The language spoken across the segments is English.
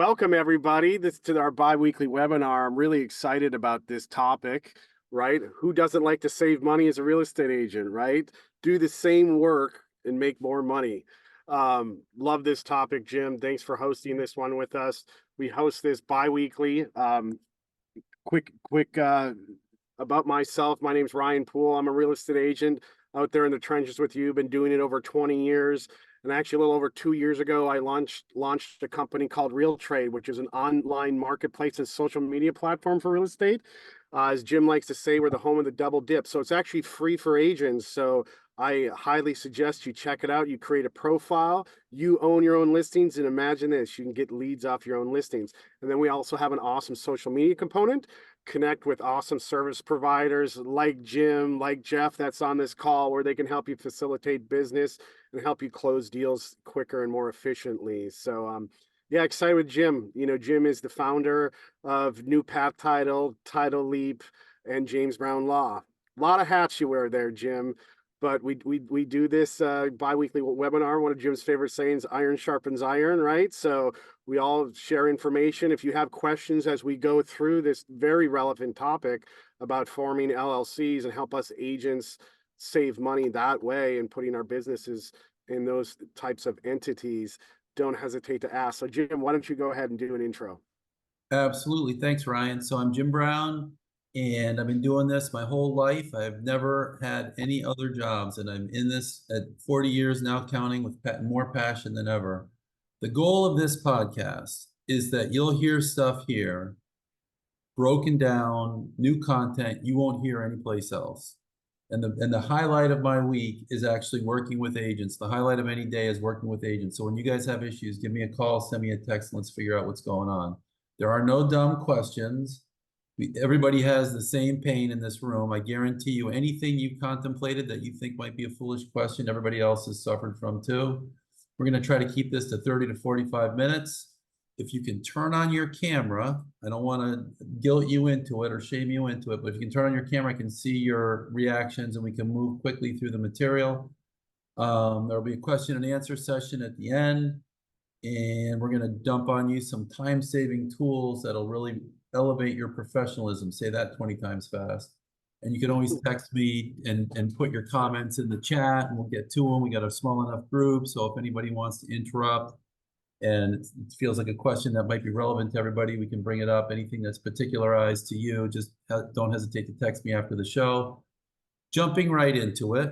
Welcome everybody to our bi-weekly webinar. I'm really excited about this topic, right? Who doesn't like to save money as a real estate agent, right? Do the same work and make more money. Love this topic, Jim. Thanks for hosting this one with us. We host this bi-weekly. Quick about myself. My name's Ryan Poole. I'm a real estate agent out there in the trenches with you. Been doing it over 20 years. And actually, a little over 2 years ago, I launched a company called RealTrade, which is an online marketplace and social media platform for real estate. As Jim likes to say, we're the home of the double dip. So it's actually free for agents. So I highly suggest you check it out. You create a profile, you own your own listings, and imagine this, you can get leads off your own listings. And then we also have an awesome social media component. Connect with awesome service providers like Jim, like Jeff, that's on this call, where they can help you facilitate business and help you close deals quicker and more efficiently. So yeah, excited with Jim. You know, Jim is the founder of New Path Title, Title Leap, and James Brown Law. A lot of hats you wear there, Jim. But we do this bi-weekly webinar. One of Jim's favorite sayings, iron sharpens iron, right? So we all share information. If you have questions as we go through this very relevant topic about forming LLCs and help us agents save money that way and putting our businesses in those types of entities, don't hesitate to ask. So Jim, why don't you go ahead and do an intro? Absolutely. Thanks, Ryan. So I'm Jim Brown, and I've been doing this my whole life. I've never had any other jobs, and I'm in this at 40 years now, counting, with more passion than ever. The goal of this podcast is that you'll hear stuff here, broken down, new content you won't hear anyplace else. And the highlight of my week is actually working with agents. The highlight of any day is working with agents. So when you guys have issues, give me a call, send me a text, and let's figure out what's going on. There are no dumb questions. Everybody has the same pain in this room. I guarantee you, anything you contemplated that you think might be a foolish question, everybody else has suffered from too. We're going to try to keep this to 30 to 45 minutes. If you can turn on your camera, I don't want to guilt you into it or shame you into it, but if you can turn on your camera, I can see your reactions and we can move quickly through the material. There'll be a question and answer session at the end, and we're going to dump on you some time-saving tools that'll really elevate your professionalism. Say that 20 times fast. And you can always text me and put your comments in the chat, and we'll get to them. We got a small enough group, so if anybody wants to interrupt and it feels like a question that might be relevant to everybody, we can bring it up. Anything that's particularized to you, just don't hesitate to text me after the show. Jumping right into it.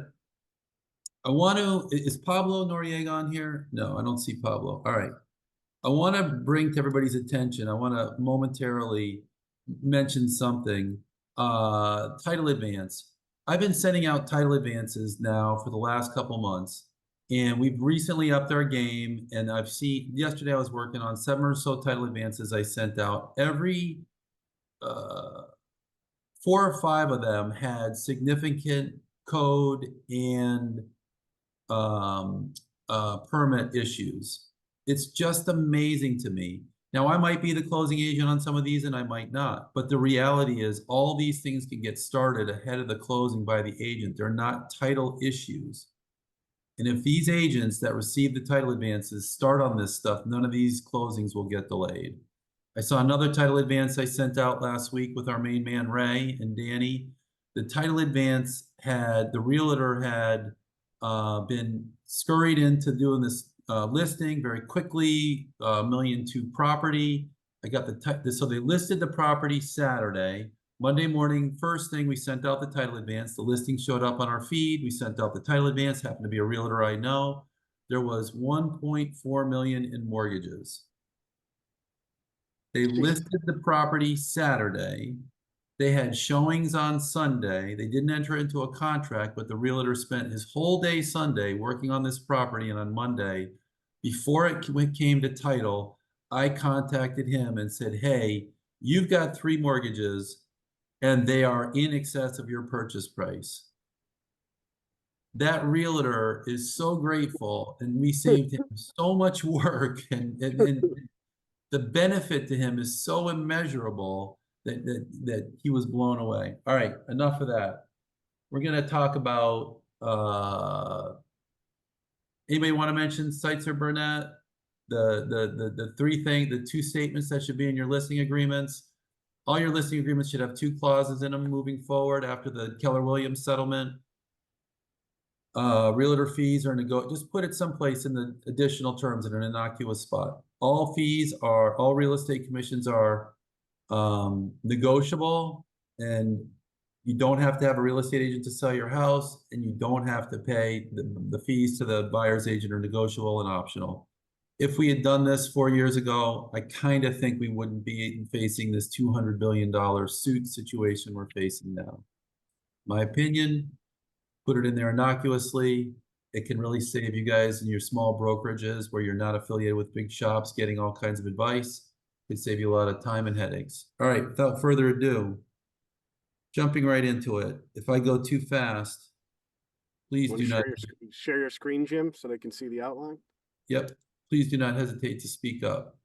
Is Pablo Noriega on here? No, I don't see Pablo. All right. I want to bring to everybody's attention, I want to momentarily mention something. Title advance. I've been sending out title advances now for the last couple months. And we've recently upped our game, and I've seen, yesterday I was working on 7 or so title advances I sent out. Every 4 or 5 of them had significant code and permit issues. It's just amazing to me. Now, I might be the closing agent on some of these and I might not, but the reality is all these things can get started ahead of the closing by the agent. They're not title issues. And if these agents that receive the title advances start on this stuff, none of these closings will get delayed. I saw another title advance I sent out last week with our main man, Ray and Danny. The title advance the realtor had been scurried into doing this listing very quickly, $1.2 million property. I got so they listed the property Saturday. Monday morning, first thing, we sent out the title advance. The listing showed up on our feed. We sent out the title advance, happened to be a realtor I know. There was 1.4 million in mortgages. They listed the property Saturday. They had showings on Sunday. They didn't enter into a contract, but the realtor spent his whole day Sunday working on this property. And on Monday, before it came to title, I contacted him and said, hey, you've got 3 mortgages and they are in excess of your purchase price. That realtor is so grateful, and we saved him so much work, and the benefit to him is so immeasurable that he was blown away. All right, enough of that. We're going to talk about, anybody want to mention Seitzer Burnett? the two statements that should be in your listing agreements. All your listing agreements should have two clauses in them moving forward after the Keller Williams settlement. Realtor fees are just put it someplace in the additional terms in an innocuous spot. All real estate commissions are negotiable, and you don't have to have a real estate agent to sell your house, and you don't have to pay the fees to the buyer's agent are negotiable and optional. If we had done this 4 years ago, I kind of think we wouldn't be facing this $200 billion suit situation we're facing now. My opinion, put it in there innocuously. It can really save you guys in your small brokerages where you're not affiliated with big shops getting all kinds of advice. It could save you a lot of time and headaches. All right, without further ado, jumping right into it. If I go too fast, please Want do to not, share your screen, Jim, so they can see the outline? yep, please do not hesitate to speak up.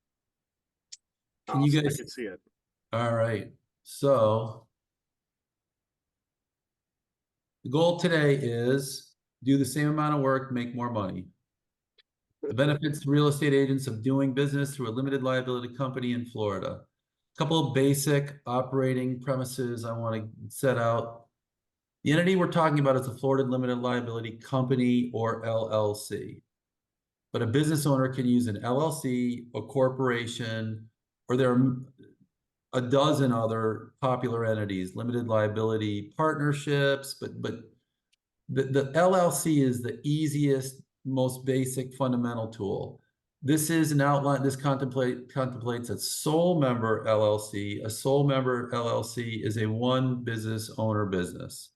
Can you Awesome, I guys, can see it. all right. So the goal today is do the same amount of work, make more money. The benefits to real estate agents of doing business through a limited liability company in Florida. A couple of basic operating premises I want to set out. The entity we're talking about is a Florida limited liability company or LLC. But a business owner can use an LLC, a corporation, or there are a dozen other popular entities, limited liability partnerships, but the LLC is the easiest, most basic fundamental tool. This is an outline, this contemplates a sole member LLC. A sole member LLC is a one business owner business.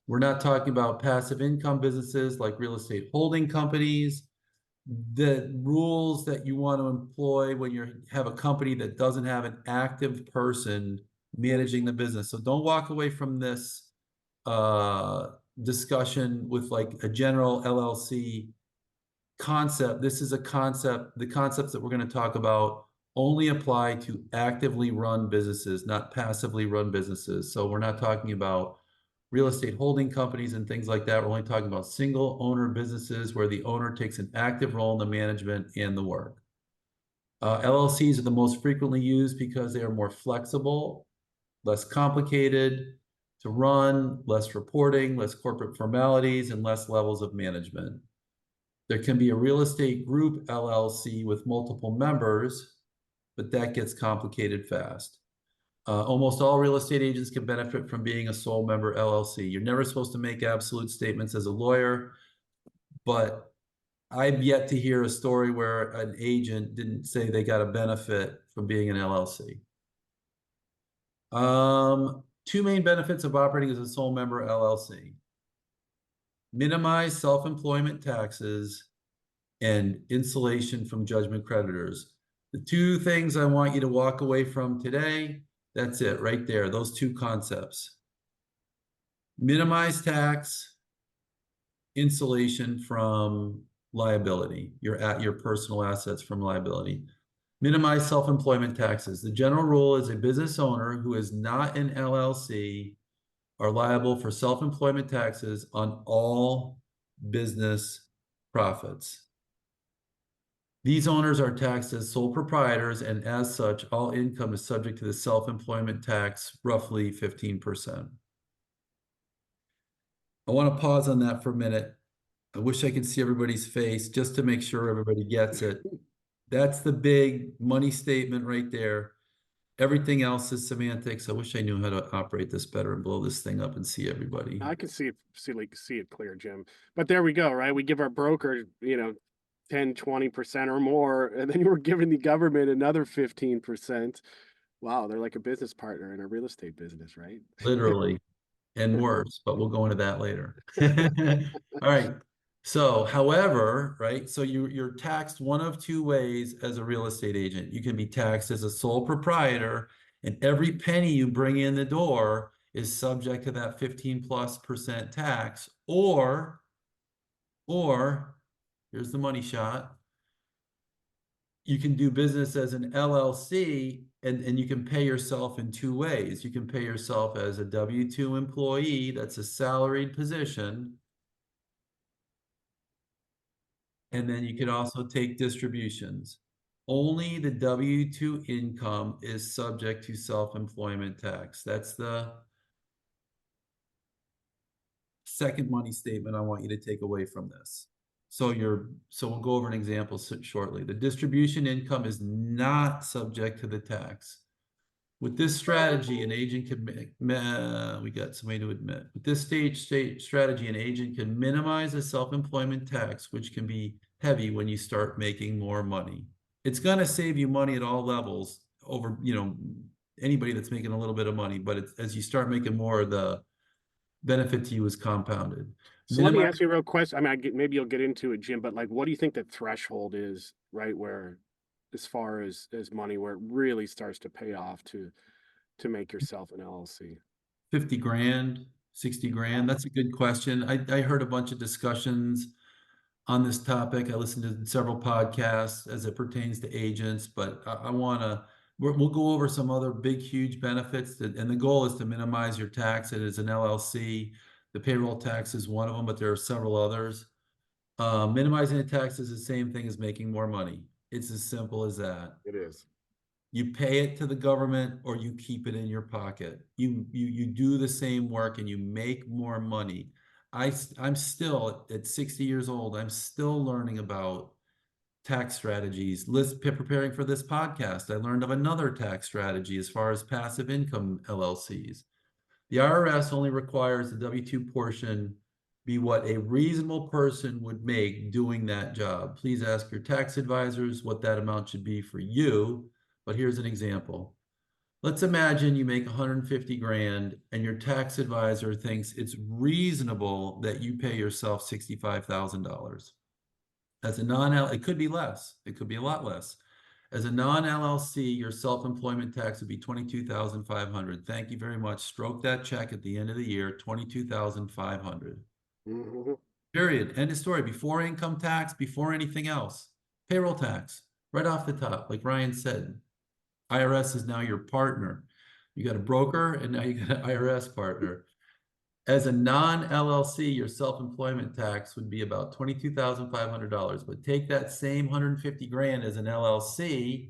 We're not talking about passive income businesses like real estate holding companies. The rules that you want to employ when you have a company that doesn't have an active person managing the business. So don't walk away from this discussion with like a general LLC concept. This is a concept. The concepts that we're going to talk about only apply to actively run businesses, not passively run businesses. So we're not talking about real estate holding companies and things like that. We're only talking about single owner businesses where the owner takes an active role in the management and the work. LLCs are the most frequently used because they are more flexible, less complicated to run, less reporting, less corporate formalities, and less levels of management. There can be a real estate group LLC with multiple members, but that gets complicated fast. Almost all real estate agents can benefit from being a sole member LLC. You're never supposed to make absolute statements as a lawyer, but I've yet to hear a story where an agent didn't say they got a benefit from being an LLC. Two main benefits of operating as a sole member LLC. Minimize self-employment taxes and insulation from judgment creditors. The two things I want you to walk away from today, that's it right there, those two concepts. Minimize tax, insulation from liability, your personal assets from liability. Minimize self-employment taxes. The general rule is a business owner who is not an LLC are liable for self-employment taxes on all business profits. These owners are taxed as sole proprietors, and as such, all income is subject to the self-employment tax, roughly 15%. I want to pause on that for a minute. I wish I could see everybody's face just to make sure everybody gets it. That's the big money statement right there. Everything else is semantics. I wish I knew how to operate this better and blow this thing up and see everybody. I can see it clear, Jim. But there we go, right? We give our broker, 10, 20% or more, and then we're giving the government another 15%. Wow, they're like a business partner in a real estate business, right? Literally, and worse, but we'll go into that later. All right. So, however, right, so you're taxed one of two ways as a real estate agent. You can be taxed as a sole proprietor, and every penny you bring in the door is subject to that 15+% tax, or here's the money shot. You can do business as an LLC and you can pay yourself in two ways. You can pay yourself as a W-2 employee, that's a salaried position. And then you could also take distributions. Only the W-2 income is subject to self-employment tax. That's the second money statement I want you to take away from this. So we'll go over an example shortly. The distribution income is not subject to the tax. With this strategy, an agent can we got somebody to admit. With this state strategy, an agent can minimize the self-employment tax, which can be heavy when you start making more money. It's going to save you money at all levels over, anybody that's making a little bit of money, but as you start making more, the benefit to you is compounded. So let me ask you a real question. I mean, maybe you'll get into it, Jim, but like, what do you think the threshold is, right? Where, as far as money, where it really starts to pay off to make yourself an LLC? 50 grand, 60 grand? That's a good question. I heard a bunch of discussions on this topic. I listened to several podcasts as it pertains to agents, but we'll go over some other big, huge benefits and the goal is to minimize your tax. It is an LLC. The payroll tax is one of them, but there are several others. Minimizing the tax is the same thing as making more money. It's as simple as that. It is. You pay it to the government or you keep it in your pocket. You do the same work and you make more money. I'm still at 60 years old. I'm still learning about tax strategies. Preparing for this podcast, I learned of another tax strategy as far as passive income LLCs. The IRS only requires the W-2 portion be what a reasonable person would make doing that job. Please ask your tax advisors what that amount should be for you. But here's an example. Let's imagine you make 150 grand and your tax advisor thinks it's reasonable that you pay yourself $65,000. As a it could be less. It could be a lot less. As a non-LLC, your self-employment tax would be $22,500. Thank you very much. Stroke that check at the end of the year, $22,500. Mm-hmm. Period. End of story. Before income tax, before anything else. Payroll tax, right off the top, like Ryan said. IRS is now your partner. You got a broker and now you got an IRS partner. As a non-LLC, your self-employment tax would be about $22,500. But take that same 150 grand as an LLC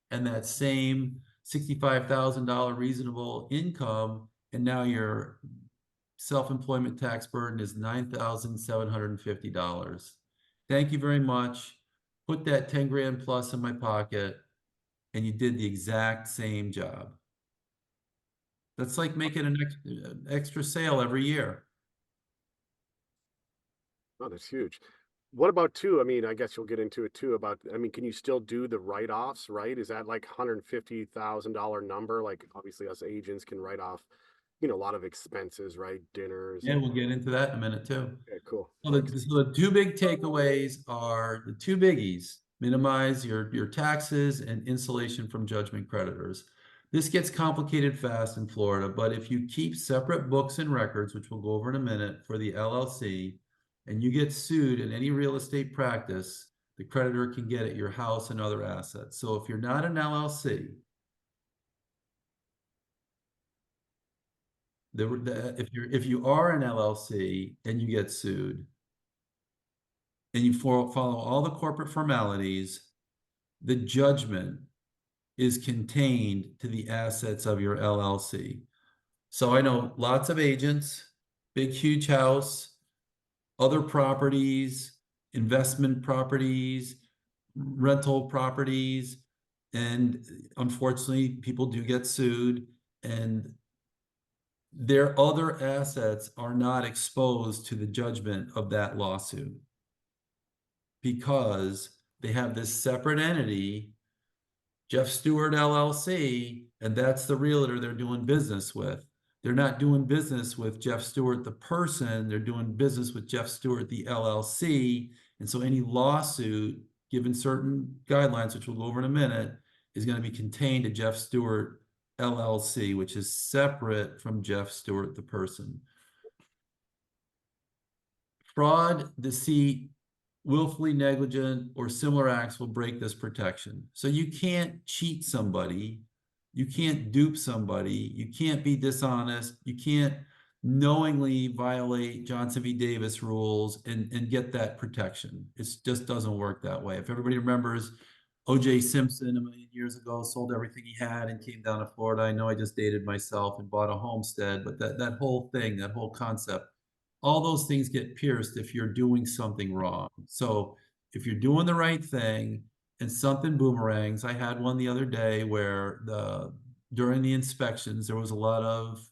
and that same $65,000 reasonable income, and now your self-employment tax burden is $9,750. Thank you very much. Put that 10 grand plus in my pocket, and you did the exact same job. That's like making an extra sale every year. Oh, that's huge. What about too? I mean, I guess you'll get into it too about, I mean, can you still do the write-offs, right? Is that like $150,000 number? Like obviously us agents can write off, a lot of expenses, right? Dinners. Yeah, we'll get into that in a minute too. Okay, cool. So the two big takeaways are the two biggies: minimize your taxes and insulation from judgment creditors. This gets complicated fast in Florida, but if you keep separate books and records, which we'll go over in a minute for the LLC, and you get sued in any real estate practice, the creditor can get at your house and other assets. So if you're not an LLC, if you are an LLC and you get sued, and you follow all the corporate formalities, the judgment is contained to the assets of your LLC. So I know lots of agents, big, huge house, other properties, investment properties, rental properties, and unfortunately, people do get sued, and their other assets are not exposed to the judgment of that lawsuit because they have this separate entity, Jeff Stewart LLC, and that's the realtor they're doing business with. They're not doing business with Jeff Stewart, the person. They're doing business with Jeff Stewart, the LLC. And so any lawsuit, given certain guidelines, which we'll go over in a minute, is going to be contained to Jeff Stewart LLC, which is separate from Jeff Stewart, the person. Fraud, deceit, willfully negligent, or similar acts will break this protection. So you can't cheat somebody. You can't dupe somebody. You can't be dishonest. You can't knowingly violate Johnson v. Davis rules and get that protection. It just doesn't work that way. If everybody remembers, O.J. Simpson a million years ago sold everything he had and came down to Florida. I know I just dated myself and bought a homestead, but that whole thing, that whole concept, all those things get pierced if you're doing something wrong. So if you're doing the right thing and something boomerangs, I had one the other day where during the inspections there was a lot of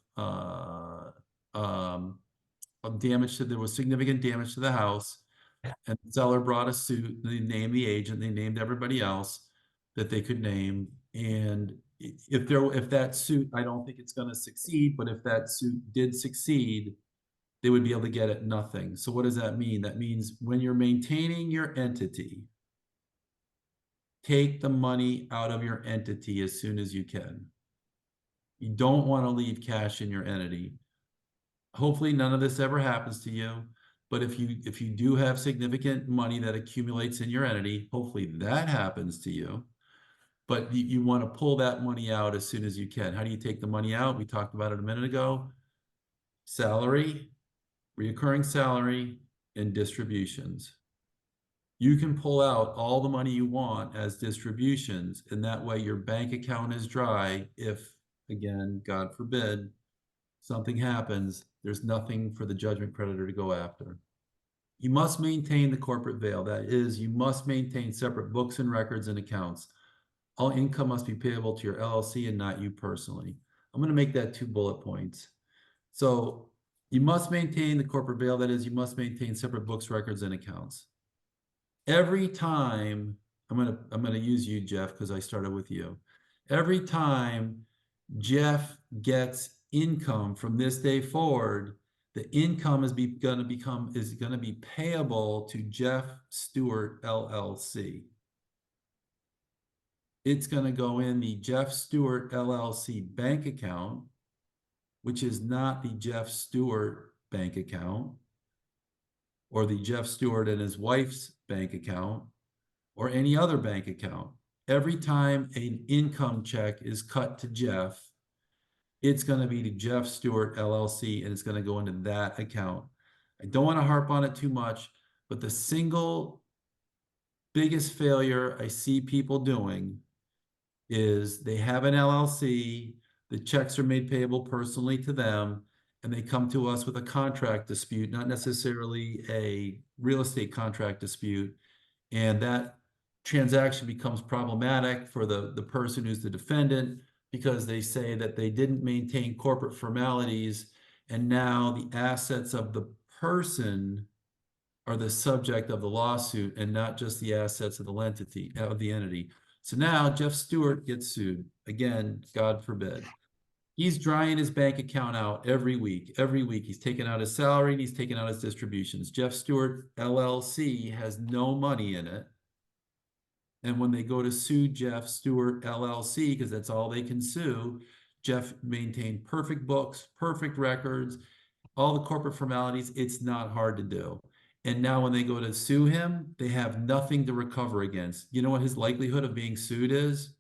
damage to, there was significant damage to the house, and the seller brought a suit. They named the agent, they named everybody else that they could name, and if that suit, I don't think it's going to succeed, but if that suit did succeed, they would be able to get at nothing. So what does that mean? That means when you're maintaining your entity, take the money out of your entity as soon as you can. You don't want to leave cash in your entity. Hopefully none of this ever happens to you, but if you do have significant money that accumulates in your entity, hopefully that happens to you. But you want to pull that money out as soon as you can. How do you take the money out? We talked about it a minute ago. Salary, reoccurring salary, and distributions. You can pull out all the money you want as distributions, and that way your bank account is dry if, again, God forbid, something happens, there's nothing for the judgment creditor to go after. You must maintain the corporate veil. That is, you must maintain separate books and records and accounts. All income must be payable to your LLC and not you personally. I'm going to make that 2 bullet points. So you must maintain the corporate veil. That is, you must maintain separate books, records, and accounts. Every time, I'm gonna use you, Jeff, because I started with you. Every time Jeff gets income from this day forward, the income is gonna be payable to Jeff Stewart LLC. It's gonna go in the Jeff Stewart LLC bank account, which is not the Jeff Stewart bank account, or the Jeff Stewart and his wife's bank account, or any other bank account. Every time an income check is cut to Jeff, it's going to be to Jeff Stewart LLC, and it's going to go into that account. I don't want to harp on it too much, but the single biggest failure I see people doing is they have an LLC, the checks are made payable personally to them, and they come to us with a contract dispute, not necessarily a real estate contract dispute, and that transaction becomes problematic for the person who's the defendant, because they say that they didn't maintain corporate formalities, and now the assets of the person are the subject of the lawsuit and not just the assets of the entity. So now Jeff Stewart gets sued. Again, God forbid. He's drying his bank account out every week. Every week he's taking out his salary and he's taking out his distributions. Jeff Stewart LLC has no money in it. And when they go to sue Jeff Stewart LLC, because that's all they can sue, Jeff maintained perfect books, perfect records, all the corporate formalities. It's not hard to do. And now when they go to sue him, they have nothing to recover against. You know what his likelihood of being sued is?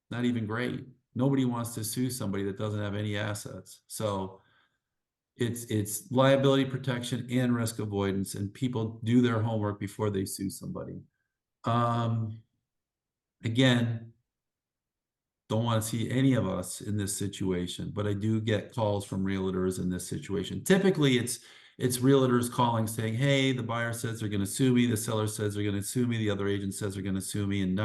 Not even great. Nobody wants to sue somebody that doesn't have any assets. So it's liability protection and risk avoidance, and people do their homework before they sue somebody. Again, don't want to see any of us in this situation, but I do get calls from realtors in this situation. Typically, it's realtors calling saying, hey, the buyer says they're going to sue me, the seller says they're going to sue me, the other agent says they're going to sue me, and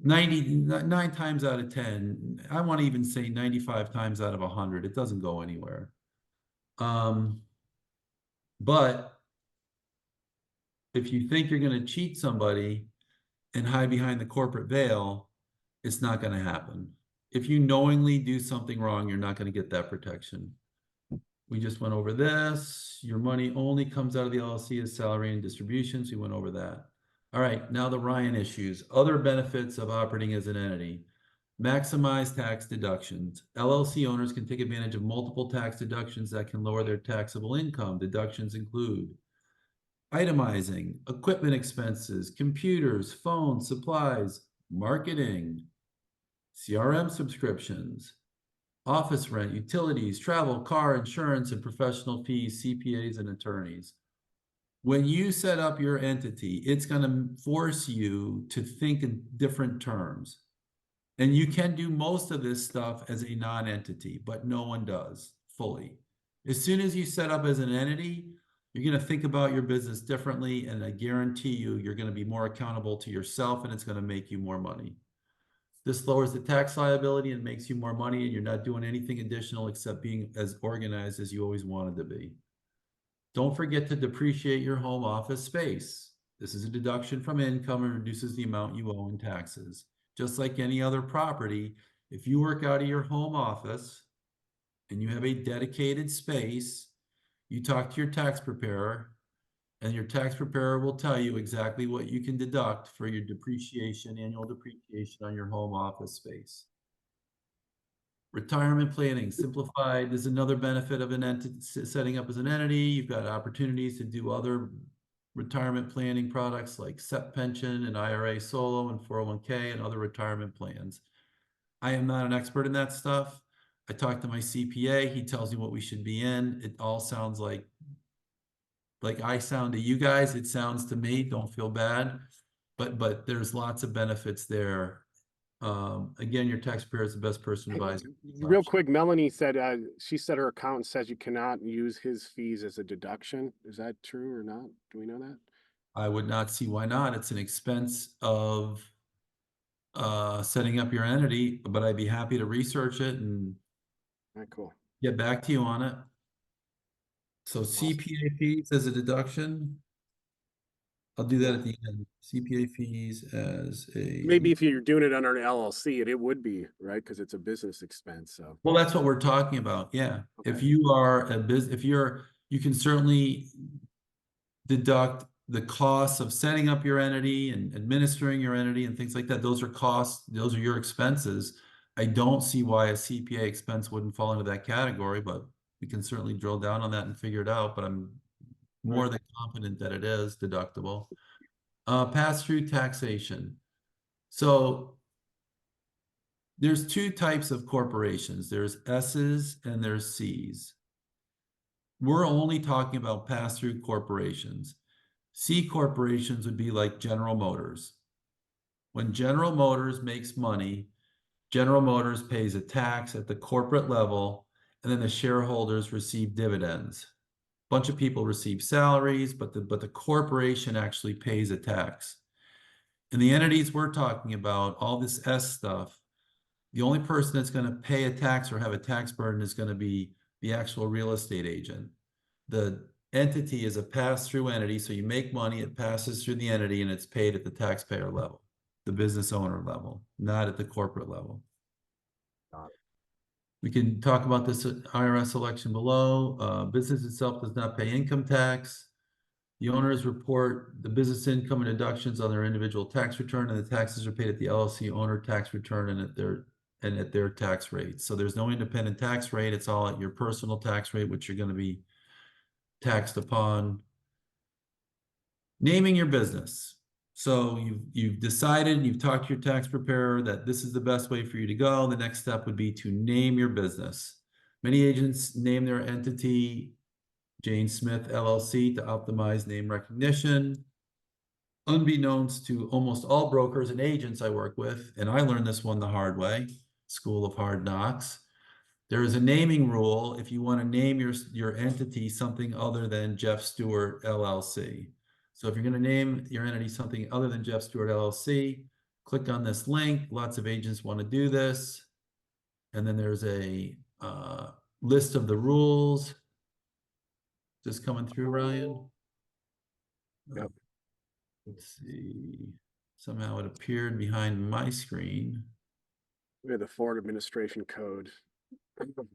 99 times out of 10, I want to even say 95 times out of 100, it doesn't go anywhere. But if you think you're going to cheat somebody and hide behind the corporate veil, it's not going to happen. If you knowingly do something wrong, you're not going to get that protection. We just went over this. Your money only comes out of the LLC as salary and distributions. We went over that. All right, now the Ryan issues. Other benefits of operating as an entity. Maximize tax deductions. LLC owners can take advantage of multiple tax deductions that can lower their taxable income. Deductions include itemizing, equipment expenses, computers, phones, supplies, marketing, CRM subscriptions, office rent, utilities, travel, car, insurance, and professional fees, CPAs, and attorneys. When you set up your entity, it's going to force you to think in different terms. And you can do most of this stuff as a non-entity, but no one does fully. As soon as you set up as an entity, you're going to think about your business differently, and I guarantee you, you're going to be more accountable to yourself, and it's going to make you more money. This lowers the tax liability and makes you more money, and you're not doing anything additional except being as organized as you always wanted to be. Don't forget to depreciate your home office space. This is a deduction from income and reduces the amount you owe in taxes. Just like any other property, if you work out of your home office and you have a dedicated space, you talk to your tax preparer, and your tax preparer will tell you exactly what you can deduct for your depreciation, annual depreciation on your home office space. Retirement planning, simplified, is another benefit of an entity, setting up as an entity. You've got opportunities to do other retirement planning products like SEP pension and IRA solo and 401k and other retirement plans. I am not an expert in that stuff. I talked to my CPA. He tells me what we should be in. It all sounds like I sound to you guys. It sounds to me, don't feel bad, but there's lots of benefits there. Again, your taxpayer is the best person to advise. Real quick, Melanie said, she said her accountant says you cannot use his fees as a deduction. Is that true or not? Do we know that? I would not see why not. It's an expense of setting up your entity, but I'd be happy to research it and All right, cool. get back to you on it. So CPA fees as a deduction. I'll do that at the end. CPA fees as a. Maybe if you're doing it under an LLC, it would be, right? Because it's a business expense, so. Well, that's what we're talking about. Yeah. If Okay. you are you can certainly deduct the costs of setting up your entity and administering your entity and things like that. Those are costs, those are your expenses. I don't see why a CPA expense wouldn't fall into that category, but we can certainly drill down on that and figure it out, but I'm more than confident that it is deductible. Pass-through taxation. So there's two types of corporations. There's S's and there's C's. We're only talking about pass-through corporations. C corporations would be like General Motors. When General Motors makes money, General Motors pays a tax at the corporate level, and then the shareholders receive dividends. A bunch of people receive salaries, but the corporation actually pays a tax. And the entities we're talking about, all this S stuff, the only person that's going to pay a tax or have a tax burden is going to be the actual real estate agent. The entity is a pass-through entity, so you make money, it passes through the entity, and it's paid at the taxpayer level, the business owner level, not at the corporate level. We can talk about this IRS election below. Business itself does not pay income tax. The owners report the business income and deductions on their individual tax return, and the taxes are paid at the LLC owner tax return and at their tax rate. So there's no independent tax rate. It's all at your personal tax rate, which you're going to be taxed upon. Naming your business. So you've decided, you've talked to your tax preparer that this is the best way for you to go. The next step would be to name your business. Many agents name their entity Jane Smith LLC to optimize name recognition. Unbeknownst to almost all brokers and agents I work with, and I learned this one the hard way, School of Hard Knocks. There is a naming rule if you want to name your entity something other than Jeff Stewart LLC. So if you're going to name your entity something other than Jeff Stewart LLC, click on this link. Lots of agents want to do this. And then there's a list of the rules. Just coming through, Ryan. Yep. Let's see. Somehow it appeared behind my screen. We have the Ford Administration Code. Let's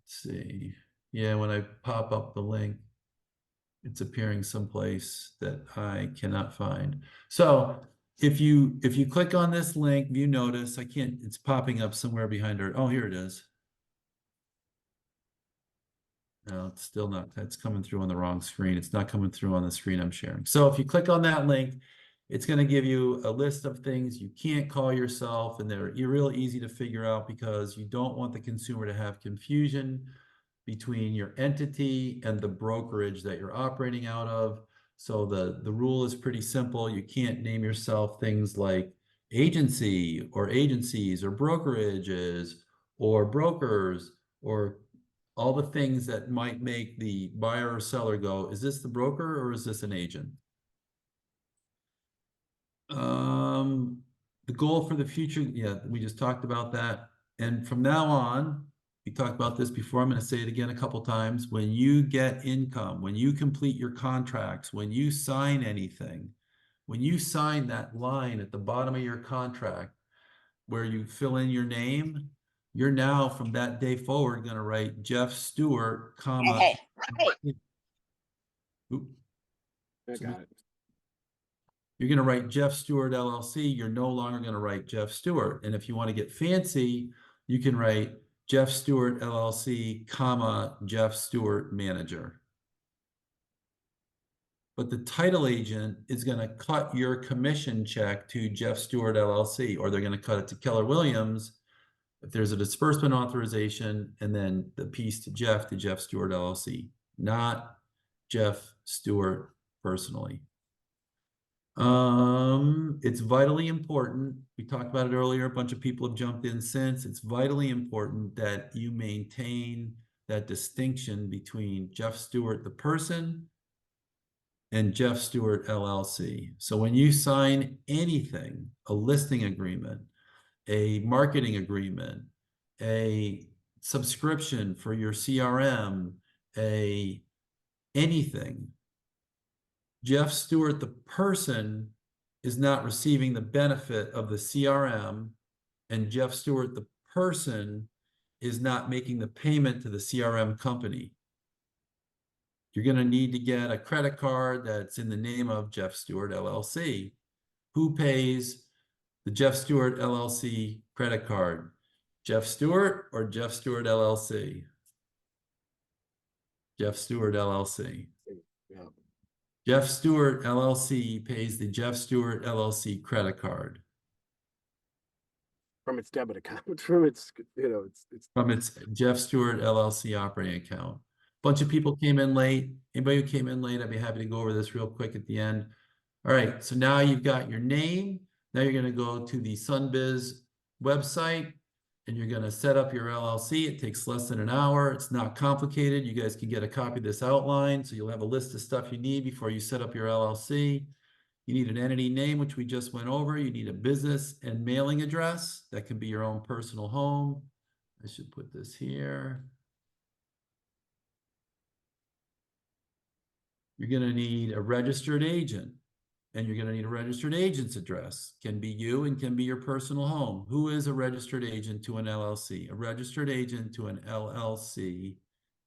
see. Yeah, when I pop up the link, it's appearing someplace that I cannot find. So if you click on this link, view notice, it's popping up somewhere behind her. Oh, here it is. No, it's still not, it's coming through on the wrong screen. It's not coming through on the screen I'm sharing. So if you click on that link, It's going to give you a list of things you can't call yourself, and they're real easy to figure out because you don't want the consumer to have confusion between your entity and the brokerage that you're operating out of. So the rule is pretty simple. You can't name yourself things like agency or agencies or brokerages or brokers or all the things that might make the buyer or seller go, is this the broker or is this an agent? The goal for the future, yeah, we just talked about that. And from now on, we talked about this before, I'm going to say it again a couple times. When you get income, when you complete your contracts, when you sign anything, when you sign that line at the bottom of your contract where you fill in your name, you're now from that day forward going to write Jeff Stewart, comma. Oop, I got it. you're going to write Jeff Stewart LLC. You're no longer going to write Jeff Stewart. And if you want to get fancy, you can write Jeff Stewart LLC, comma, Jeff Stewart Manager. But the title agent is going to cut your commission check to Jeff Stewart LLC, or they're going to cut it to Keller Williams if there's a disbursement authorization, and then the piece to Jeff Stewart LLC, not Jeff Stewart personally. It's vitally important. We talked about it earlier. A bunch of people have jumped in since. It's vitally important that you maintain that distinction between Jeff Stewart, the person, and Jeff Stewart LLC. So when you sign anything, a listing agreement, a marketing agreement, a subscription for your CRM, anything, Jeff Stewart, the person, is not receiving the benefit of the CRM, and Jeff Stewart, the person, is not making the payment to the CRM company. You're going to need to get a credit card that's in the name of Jeff Stewart LLC. Who pays the Jeff Stewart LLC credit card? Jeff Stewart or Jeff Stewart LLC? Jeff Stewart LLC. Yeah. Jeff Stewart LLC pays the Jeff Stewart LLC credit card. From its debit account, from its, it's From its Jeff Stewart LLC operating account. Bunch of people came in late. Anybody who came in late, I'd be happy to go over this real quick at the end. All right, so now you've got your name. Now you're going to go to the Sunbiz website and you're going to set up your LLC. It takes less than an hour. It's not complicated. You guys can get a copy of this outline, so you'll have a list of stuff you need before you set up your LLC. You need an entity name, which we just went over. You need a business and mailing address. That can be your own personal home. I should put this here. You're going to need a registered agent, and you're going to need a registered agent's address. Can be you and can be your personal home. Who is a registered agent to an LLC? A registered agent to an LLC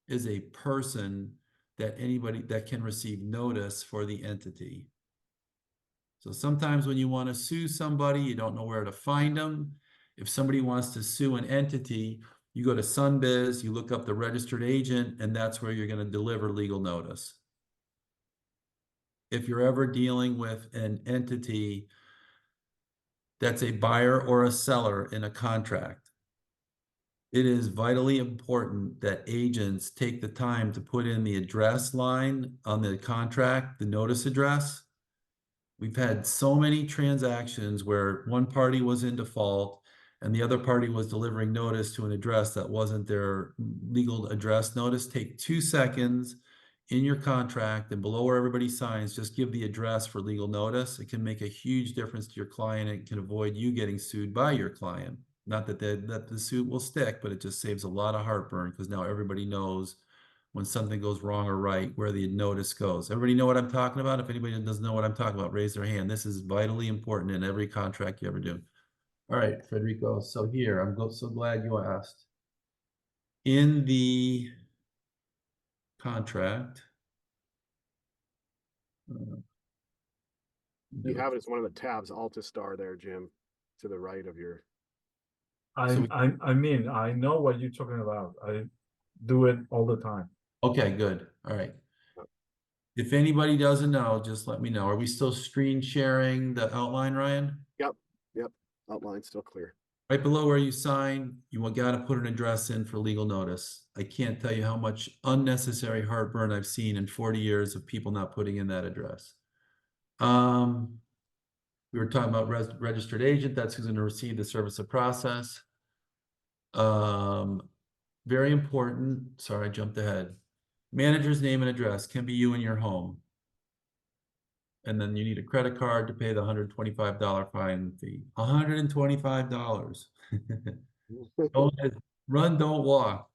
is a person that anybody that can receive notice for the entity. So sometimes when you want to sue somebody, you don't know where to find them. If somebody wants to sue an entity, you go to Sunbiz, you look up the registered agent, and that's where you're going to deliver legal notice. If you're ever dealing with an entity that's a buyer or a seller in a contract, it is vitally important that agents take the time to put in the address line on the contract, the notice address. We've had so many transactions where one party was in default and the other party was delivering notice to an address that wasn't their legal address notice. Take 2 seconds in your contract and below where everybody signs, just give the address for legal notice. It can make a huge difference to your client. It can avoid you getting sued by your client. Not that the suit will stick, but it just saves a lot of heartburn because now everybody knows when something goes wrong or right, where the notice goes. Everybody know what I'm talking about? If anybody doesn't know what I'm talking about, raise their hand. This is vitally important in every contract you ever do. All right, Federico, so here, I'm so glad you asked. In the contract, you have it as one of the tabs, Alta-Star there, Jim, to the right of your. I mean, I know what you're talking about. I do it all the time. Okay, good. All right. If anybody doesn't know, just let me know. Are we still screen sharing the outline, Ryan? Yep, yep. Outline still clear. Right below where you sign, you got to put an address in for legal notice. I can't tell you how much unnecessary heartburn I've seen in 40 years of people not putting in that address. We were talking about registered agent. That's who's going to receive the service of process. Very important. Sorry, I jumped ahead. Manager's name and address can be you in your home. And then you need a credit card to pay the $125 fine fee. $125. Don't run, don't walk.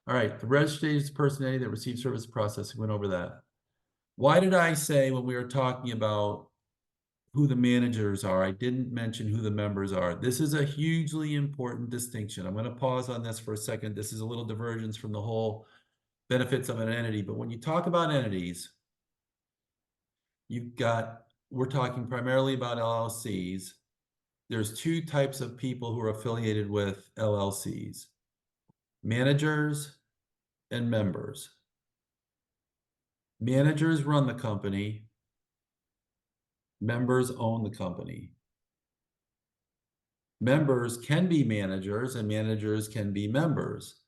All right, the registered agent's person entity that receives service processing, went over that. Why did I say when we were talking about who the managers are, I didn't mention who the members are? This is a hugely important distinction. I'm going to pause on this for a second. This is a little divergence from the whole benefits of an entity. But when you talk about entities, we're talking primarily about LLCs. There's two types of people who are affiliated with LLCs: managers and members. Managers run the company. Members own the company. Members can be managers and managers can be members,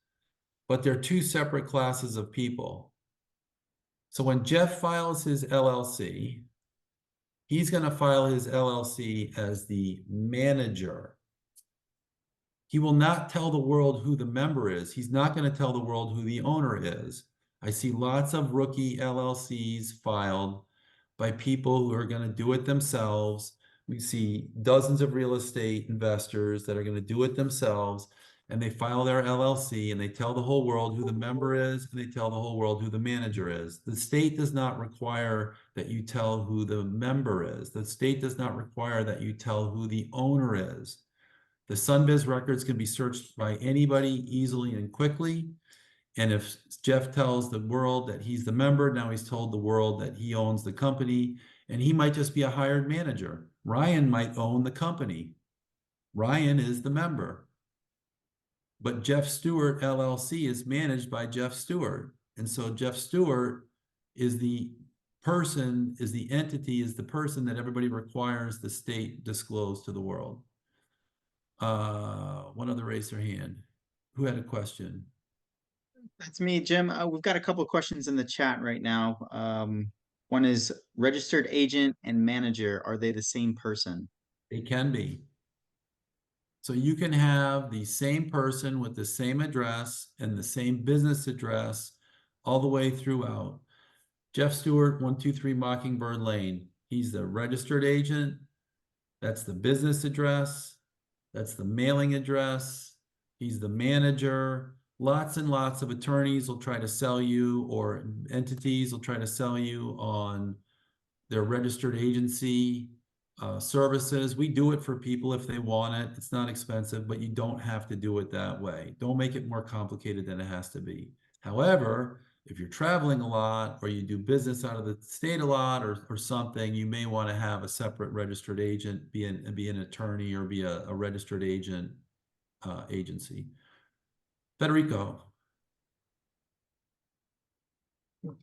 but they're two separate classes of people. So when Jeff files his LLC, he's going to file his LLC as the manager. He will not tell the world who the member is. He's not going to tell the world who the owner is. I see lots of rookie LLCs filed by people who are going to do it themselves. We see dozens of real estate investors that are going to do it themselves, and they file their LLC and they tell the whole world who the member is, and they tell the whole world who the manager is. The state does not require that you tell who the member is. The state does not require that you tell who the owner is. The Sunbiz records can be searched by anybody easily and quickly. And if Jeff tells the world that he's the member, now he's told the world that he owns the company, and he might just be a hired manager. Ryan might own the company. Ryan is the member. But Jeff Stewart LLC is managed by Jeff Stewart. And so Jeff Stewart is the person, is the entity, is the person that everybody requires the state disclose to the world. One other raised their hand. Who had a question? That's me, Jim. We've got a couple of questions in the chat right now. One is registered agent and manager. Are they the same person? They can be. So you can have the same person with the same address and the same business address all the way throughout. Jeff Stewart, 123 Mockingbird Lane. He's the registered agent. That's the business address. That's the mailing address. He's the manager. Lots and lots of attorneys will try to sell you, or entities will try to sell you on their registered agency services. We do it for people if they want it. It's not expensive, but you don't have to do it that way. Don't make it more complicated than it has to be. However, if you're traveling a lot, or you do business out of the state a lot, or something, you may want to have a separate registered agent, be an attorney, or be a registered agent agency. Federico.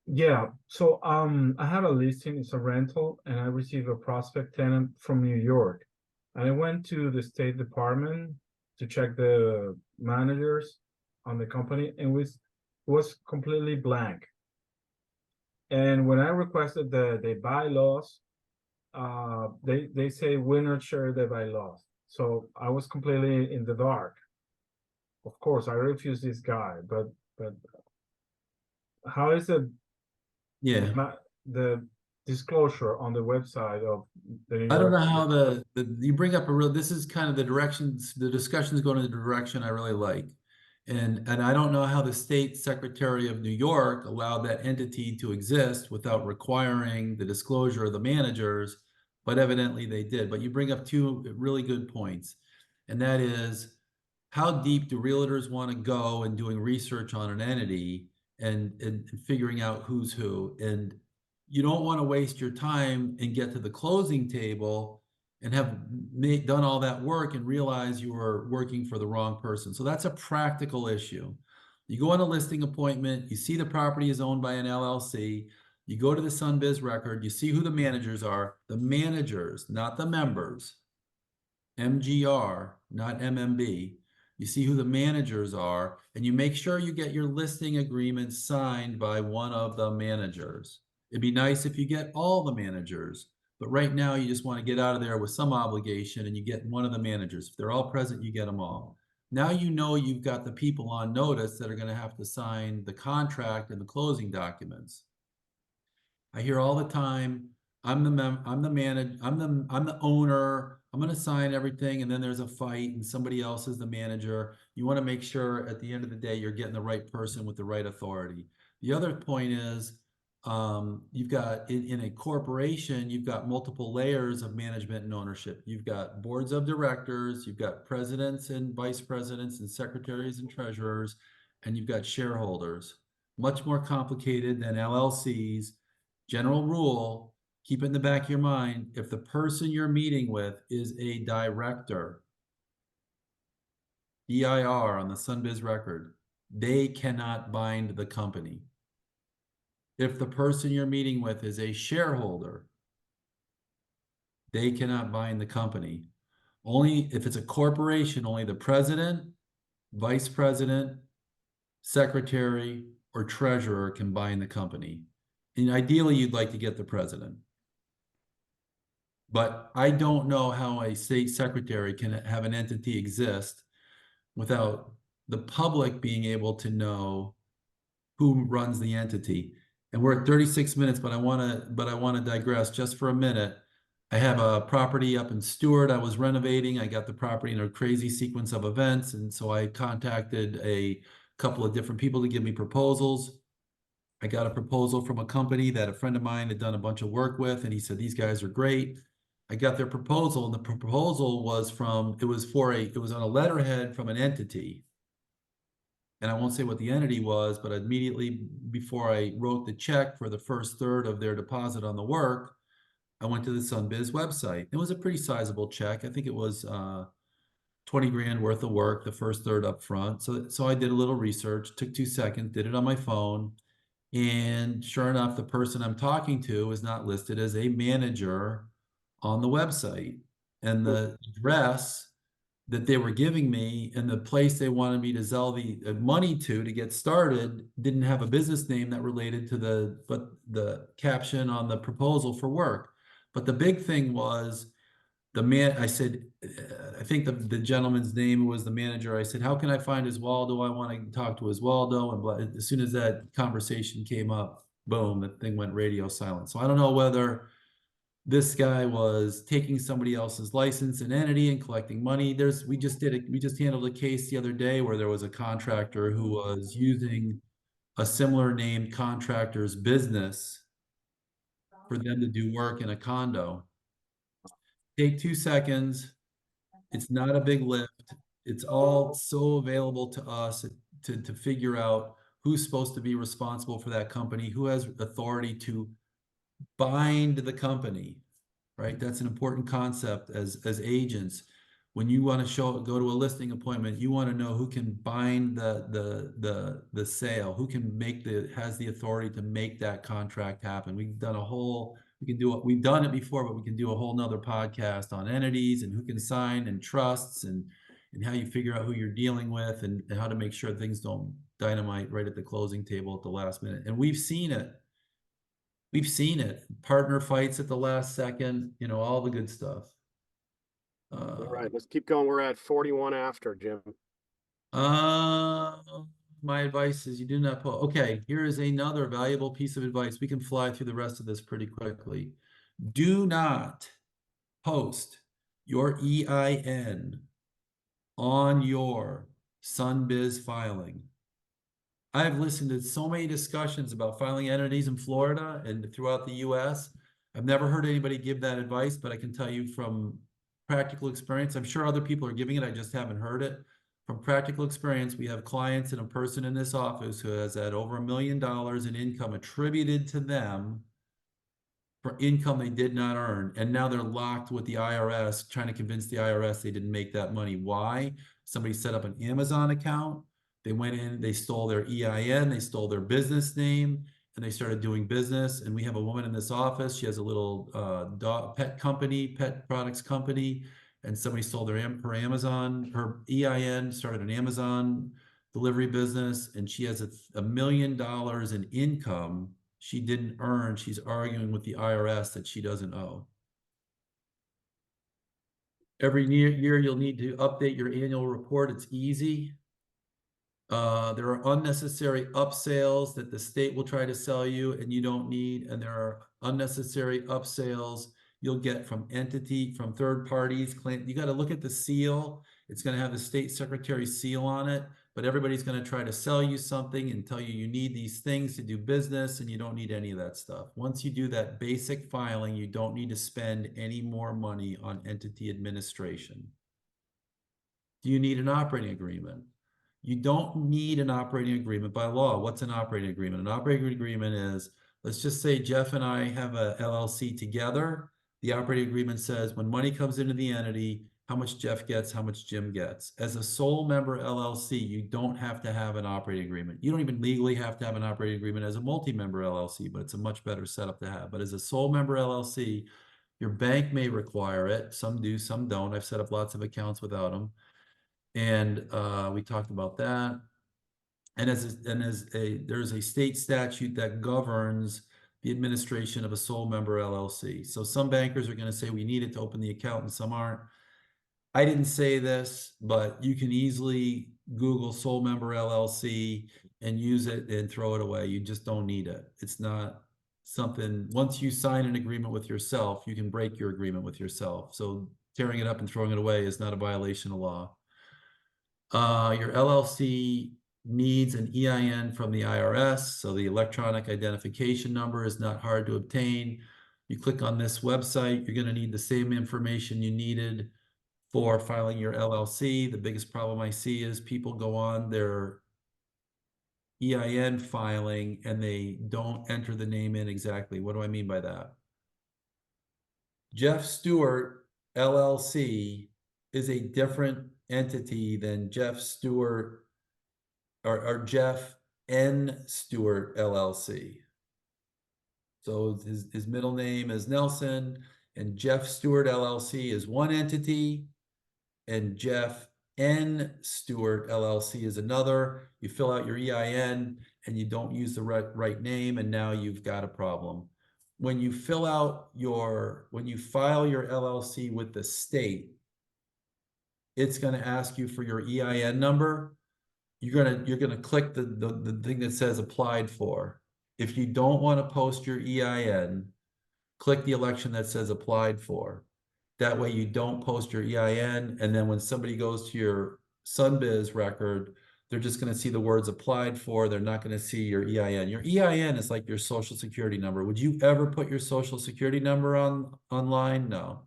Yeah, so I have a listing, it's a rental, and I received a prospect tenant from New York. And I went to the State Department to check the managers on the company, and it was completely blank. And when I requested the bylaws, they say we're not sure the bylaws. So I was completely in the dark. Of course, I refused this guy, but how is the disclosure on the website of the New York? I don't know how you bring up this is kind of the discussion's going in the direction I really like. And I don't know how the state secretary of New York allowed that entity to exist without requiring the disclosure of the managers, but evidently they did. But you bring up two really good points, and that is, how deep do realtors want to go in doing research on an entity and figuring out who's who? And you don't want to waste your time and get to the closing table and have done all that work and realize you were working for the wrong person. So that's a practical issue. You go on a listing appointment, you see the property is owned by an LLC, You go to the SunBiz record, you see who the managers are, the managers, not the members. MGR, not MMB. You see who the managers are, and you make sure you get your listing agreement signed by one of the managers. It'd be nice if you get all the managers, but right now you just want to get out of there with some obligation and you get one of the managers. If they're all present, you get them all. Now you know you've got the people on notice that are going to have to sign the contract and the closing documents. I hear all the time, I'm the owner, I'm gonna sign everything, and then there's a fight and somebody else is the manager. You want to make sure at the end of the day you're getting the right person with the right authority. The other point is, you've got in a corporation, you've got multiple layers of management and ownership. You've got boards of directors, you've got presidents and vice presidents and secretaries and treasurers, and you've got shareholders. Much more complicated than LLCs. General rule, keep it in the back of your mind, if the person you're meeting with is a director, EIR on the SunBiz record, they cannot bind the company. If the person you're meeting with is a shareholder, they cannot bind the company. Only if it's a corporation, only the president, vice president, secretary, or treasurer can bind the company. And ideally, you'd like to get the president. But I don't know how a state secretary can have an entity exist without the public being able to know who runs the entity. And we're at 36 minutes, but I want to digress just for a minute. I have a property up in Stewart I was renovating. I got the property in a crazy sequence of events, and so I contacted a couple of different people to give me proposals. I got a proposal from a company that a friend of mine had done a bunch of work with, and he said, these guys are great. I got their proposal, and the proposal was it was on a letterhead from an entity. And I won't say what the entity was, but immediately before I wrote the check for the first third of their deposit on the work, I went to the SunBiz website. It was a pretty sizable check. I think it was 20 grand worth of work, the first third up front. So I did a little research, took 2 seconds, did it on my phone. And sure enough, the person I'm talking to is not listed as a manager on the website. And the address that they were giving me and the place they wanted me to sell the money to get started didn't have a business name that related to the caption on the proposal for work. But the big thing was I said, I think the gentleman's name was the manager. I said, how can I find Oswaldo? I want to talk to Oswaldo. And as soon as that conversation came up, boom, the thing went radio silent. So I don't know whether this guy was taking somebody else's license and entity and collecting money. We just handled a case the other day where there was a contractor who was using a similar named contractor's business for them to do work in a condo. Take 2 seconds. It's not a big lift. It's all so available to us to figure out who's supposed to be responsible for that company, who has authority to bind the company, right? That's an important concept as agents. When you want to go to a listing appointment, you want to know who can bind the sale, who can has the authority to make that contract happen. We've done we've done it before, but we can do a whole nother podcast on entities and who can sign and trusts and how you figure out who you're dealing with and how to make sure things don't dynamite right at the closing table at the last minute. And we've seen it. We've seen it. Partner fights at the last second, all the good stuff. All right, let's keep going. We're at 41 after, Jim. My advice is you do not post. Okay, here is another valuable piece of advice. We can fly through the rest of this pretty quickly. Do not post your EIN on your SunBiz filing. I've listened to so many discussions about filing entities in Florida and throughout the US. I've never heard anybody give that advice, but I can tell you from practical experience, I'm sure other people are giving it, I just haven't heard it. From practical experience, we have clients and a person in this office who has had over $1 million in income attributed to them for income they did not earn. And now they're locked with the IRS, trying to convince the IRS they didn't make that money. Why? Somebody set up an Amazon account. They went in, they stole their EIN, they stole their business name, and they started doing business. And we have a woman in this office. She has a little dog pet products company, and somebody sold her Amazon, her EIN, started an Amazon delivery business, and she has $1 million in income she didn't earn. She's arguing with the IRS that she doesn't owe. Every year you'll need to update your annual report. It's easy. There are unnecessary upsales that the state will try to sell you and you don't need, and there are unnecessary upsales you'll get from third parties. You got to look at the seal. It's going to have the state secretary seal on it, but everybody's going to try to sell you something and tell you you need these things to do business, and you don't need any of that stuff. Once you do that basic filing, you don't need to spend any more money on entity administration. Do you need an operating agreement? You don't need an operating agreement by law. What's an operating agreement? An operating agreement is, let's just say Jeff and I have a LLC together. The operating agreement says when money comes into the entity, how much Jeff gets, how much Jim gets. As a sole member LLC, you don't have to have an operating agreement. You don't even legally have to have an operating agreement as a multi-member LLC, but it's a much better setup to have. But as a sole member LLC, your bank may require it. Some do, some don't. I've set up lots of accounts without them. And we talked about that. And there's a state statute that governs the administration of a sole member LLC. So some bankers are going to say we need it to open the account, and some aren't. I didn't say this, but you can easily Google sole member LLC and use it and throw it away. You just don't need it. It's not something, once you sign an agreement with yourself, you can break your agreement with yourself. So tearing it up and throwing it away is not a violation of law. Your LLC needs an EIN from the IRS, so the electronic identification number is not hard to obtain. You click on this website, you're going to need the same information you needed for filing your LLC. The biggest problem I see is people go on their EIN filing and they don't enter the name in exactly. What do I mean by that? Jeff Stewart LLC is a different entity than Jeff Stewart or Jeff N. Stewart LLC. So his middle name is Nelson, and Jeff Stewart LLC is one entity, and Jeff N. Stewart LLC is another. You fill out your EIN and you don't use the right name, and now you've got a problem. When you file your LLC with the state, it's going to ask you for your EIN number. You're gonna click the thing that says applied for. If you don't want to post your EIN, click the election that says applied for. That way you don't post your EIN, and then when somebody goes to your SunBiz record, they're just going to see the words applied for. They're not going to see your EIN. Your EIN is like your social security number. Would you ever put your social security number online? No.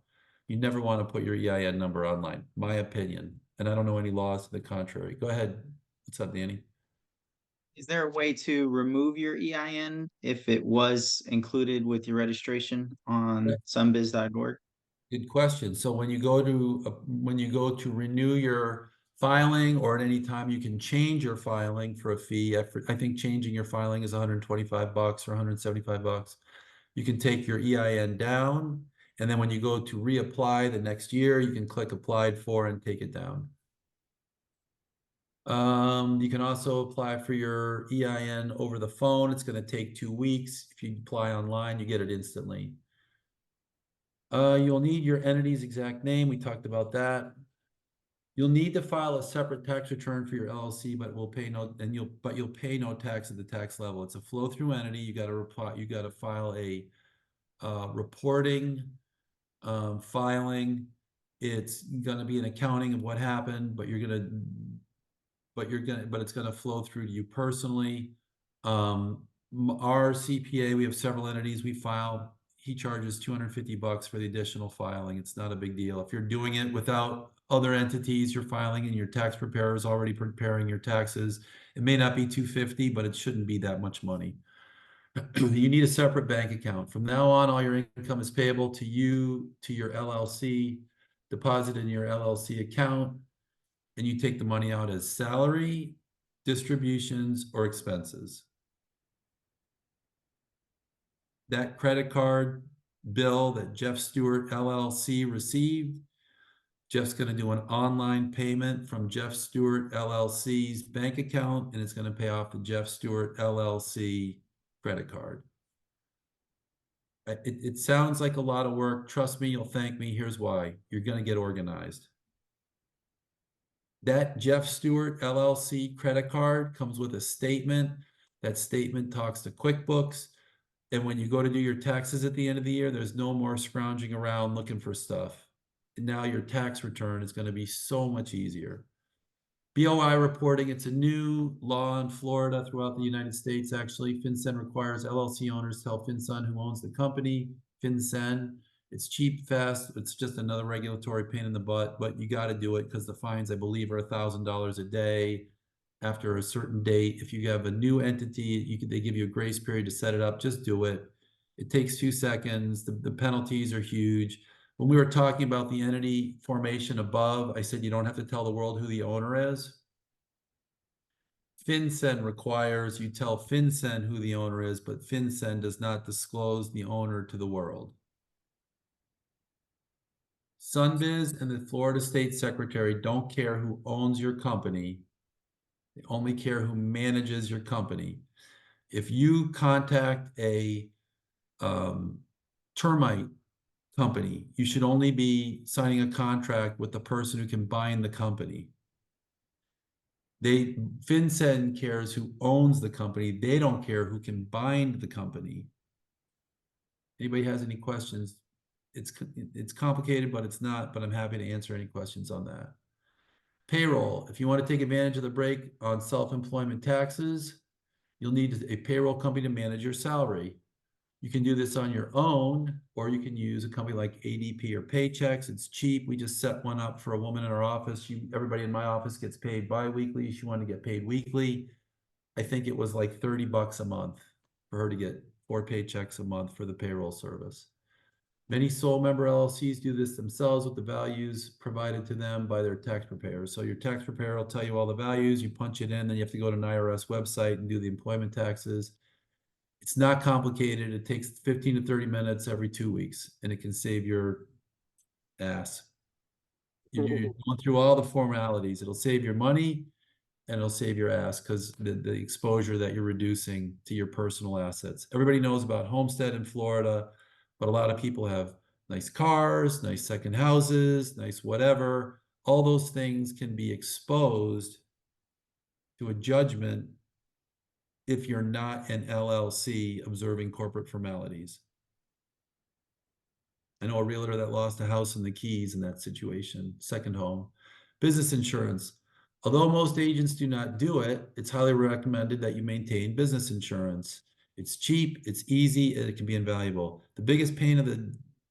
You never want to put your EIN number online, my opinion. And I don't know any laws to the contrary. Go ahead. What's up, Danny? Is there a way to remove your EIN if it was included with your registration on sunbiz.org? Good question. So when you go to renew your filing, or at any time you can change your filing for a fee. I think changing your filing is $125 or $175. You can take your EIN down, and then when you go to reapply the next year, you can click applied for and take it down. You can also apply for your EIN over the phone. It's going to take 2 weeks. If you apply online, you get it instantly. You'll need your entity's exact name. We talked about that. You'll need to file a separate tax return for your LLC, but you'll pay no tax at the tax level. It's a flow-through entity. You got to file a reporting filing. It's going to be an accounting of what happened, but it's going to flow through to you personally. Our CPA, we have several entities we file. He charges $250 for the additional filing. It's not a big deal. If you're doing it without other entities, you're filing and your tax preparer is already preparing your taxes, it may not be $250, but it shouldn't be that much money. You need a separate bank account. From now on, all your income is payable to you, to your LLC, deposited in your LLC account, and you take the money out as salary, distributions, or expenses. that credit card bill that Jeff Stewart LLC received. Jeff's going to do an online payment from Jeff Stewart LLC's bank account, and it's going to pay off the Jeff Stewart LLC credit card. It sounds like a lot of work. Trust me, you'll thank me. Here's why. You're going to get organized. That Jeff Stewart LLC credit card comes with a statement. That statement talks to QuickBooks. And when you go to do your taxes at the end of the year, there's no more scrounging around looking for stuff. And now your tax return is going to be so much easier. BOI reporting, it's a new law in Florida, throughout the United States, actually. FinCEN requires LLC owners to tell FinCEN who owns the company. FinCEN, it's cheap, fast. It's just another regulatory pain in the butt, but you got to do it because the fines, I believe, are $1,000 a day after a certain date. If you have a new entity, they give you a grace period to set it up. Just do it. It takes 2 seconds. The penalties are huge. When we were talking about the entity formation above, I said you don't have to tell the world who the owner is. FinCEN requires you tell FinCEN who the owner is, but FinCEN does not disclose the owner to the world. Sunbiz and the Florida State Secretary don't care who owns your company. They only care who manages your company. If you contact a termite company, you should only be signing a contract with the person who can bind the company. FinCEN cares who owns the company. They don't care who can bind the company. Anybody has any questions? It's complicated, but it's not, but I'm happy to answer any questions on that. Payroll, if you want to take advantage of the break on self-employment taxes, you'll need a payroll company to manage your salary. You can do this on your own, or you can use a company like ADP or Paychex. It's cheap. We just set one up for a woman in our office. Everybody in my office gets paid bi-weekly. She wanted to get paid weekly. I think it was like $30 a month for her to get 4 paychecks a month for the payroll service. Many sole member LLCs do this themselves with the values provided to them by their tax preparer. So your tax preparer will tell you all the values, you punch it in, then you have to go to an IRS website and do the employment taxes. It's not complicated. It takes 15 to 30 minutes every 2 weeks, and it can save your ass. You're going through all the formalities. It'll save your money, and it'll save your ass because the exposure that you're reducing to your personal assets. Everybody knows about homestead in Florida, but a lot of people have nice cars, nice second houses, nice whatever. All those things can be exposed to a judgment if you're not an LLC observing corporate formalities. I know a realtor that lost a house and the keys in that situation, second home. Business insurance. Although most agents do not do it, it's highly recommended that you maintain business insurance. It's cheap, it's easy, and it can be invaluable. The biggest pain of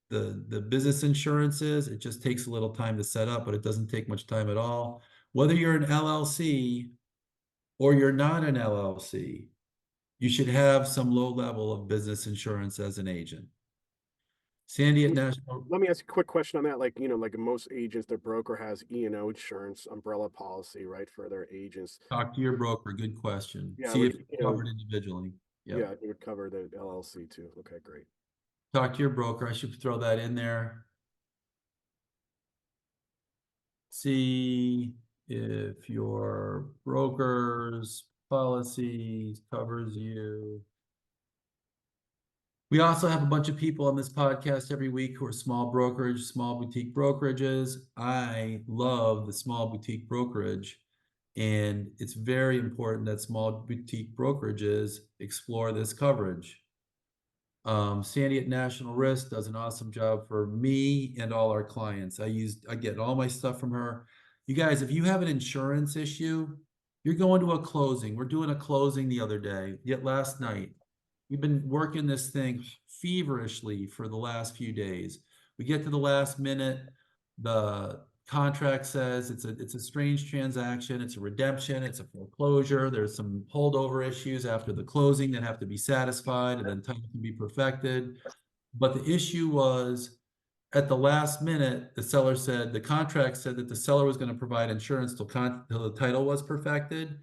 the business insurance is it just takes a little time to set up, but it doesn't take much time at all. Whether you're an LLC or you're not an LLC, you should have some low level of business insurance as an agent. Sandy at National. Let me ask a quick question on that. Like, like most agents, their broker has E&O insurance, umbrella policy, right, for their agents. Talk to your broker. Good question. Yeah, See if it's covered individually. Yep. Yeah, it would cover the LLC too. Okay, great. Talk to your broker. I should throw that in there. See if your broker's policy covers you. We also have a bunch of people on this podcast every week who are small brokerage, small boutique brokerages. I love the small boutique brokerage, and it's very important that small boutique brokerages explore this coverage. Sandy at National Risk does an awesome job for me and all our clients. I get all my stuff from her. You guys, if you have an insurance issue, you're going to a closing. We're doing a closing the other day, yet last night. We've been working this thing feverishly for the last few days. We get to the last minute. The contract says it's a strange transaction. It's a redemption. It's a foreclosure. There's some holdover issues after the closing that have to be satisfied, and then title can be perfected. But the issue was at the last minute, the contract said that the seller was going to provide insurance till the title was perfected.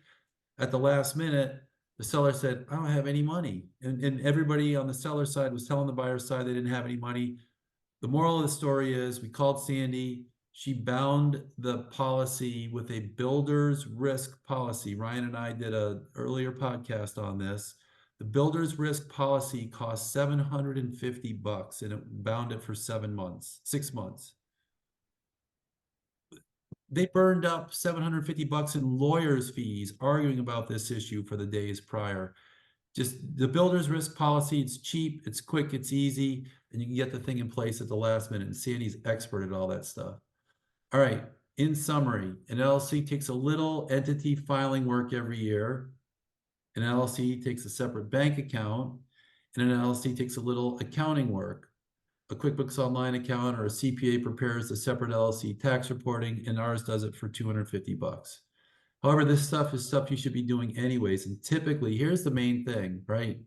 At the last minute, The seller said, I don't have any money. And everybody on the seller side was telling the buyer side they didn't have any money. The moral of the story is we called Sandy. She bound the policy with a builder's risk policy. Ryan and I did a earlier podcast on this. The builder's risk policy cost $750 and it bound it for 6 months. They burned up $750 in lawyers' fees arguing about this issue for the days prior. Just the builder's risk policy, it's cheap, it's quick, it's easy, and you can get the thing in place at the last minute. And Sandy's expert at all that stuff. All right, in summary, an LLC takes a little entity filing work every year. An LLC takes a separate bank account, and an LLC takes a little accounting work. A QuickBooks Online account or a CPA prepares a separate LLC tax reporting, and ours does it for $250. However, this stuff is stuff you should be doing anyways. And typically, here's the main thing, right?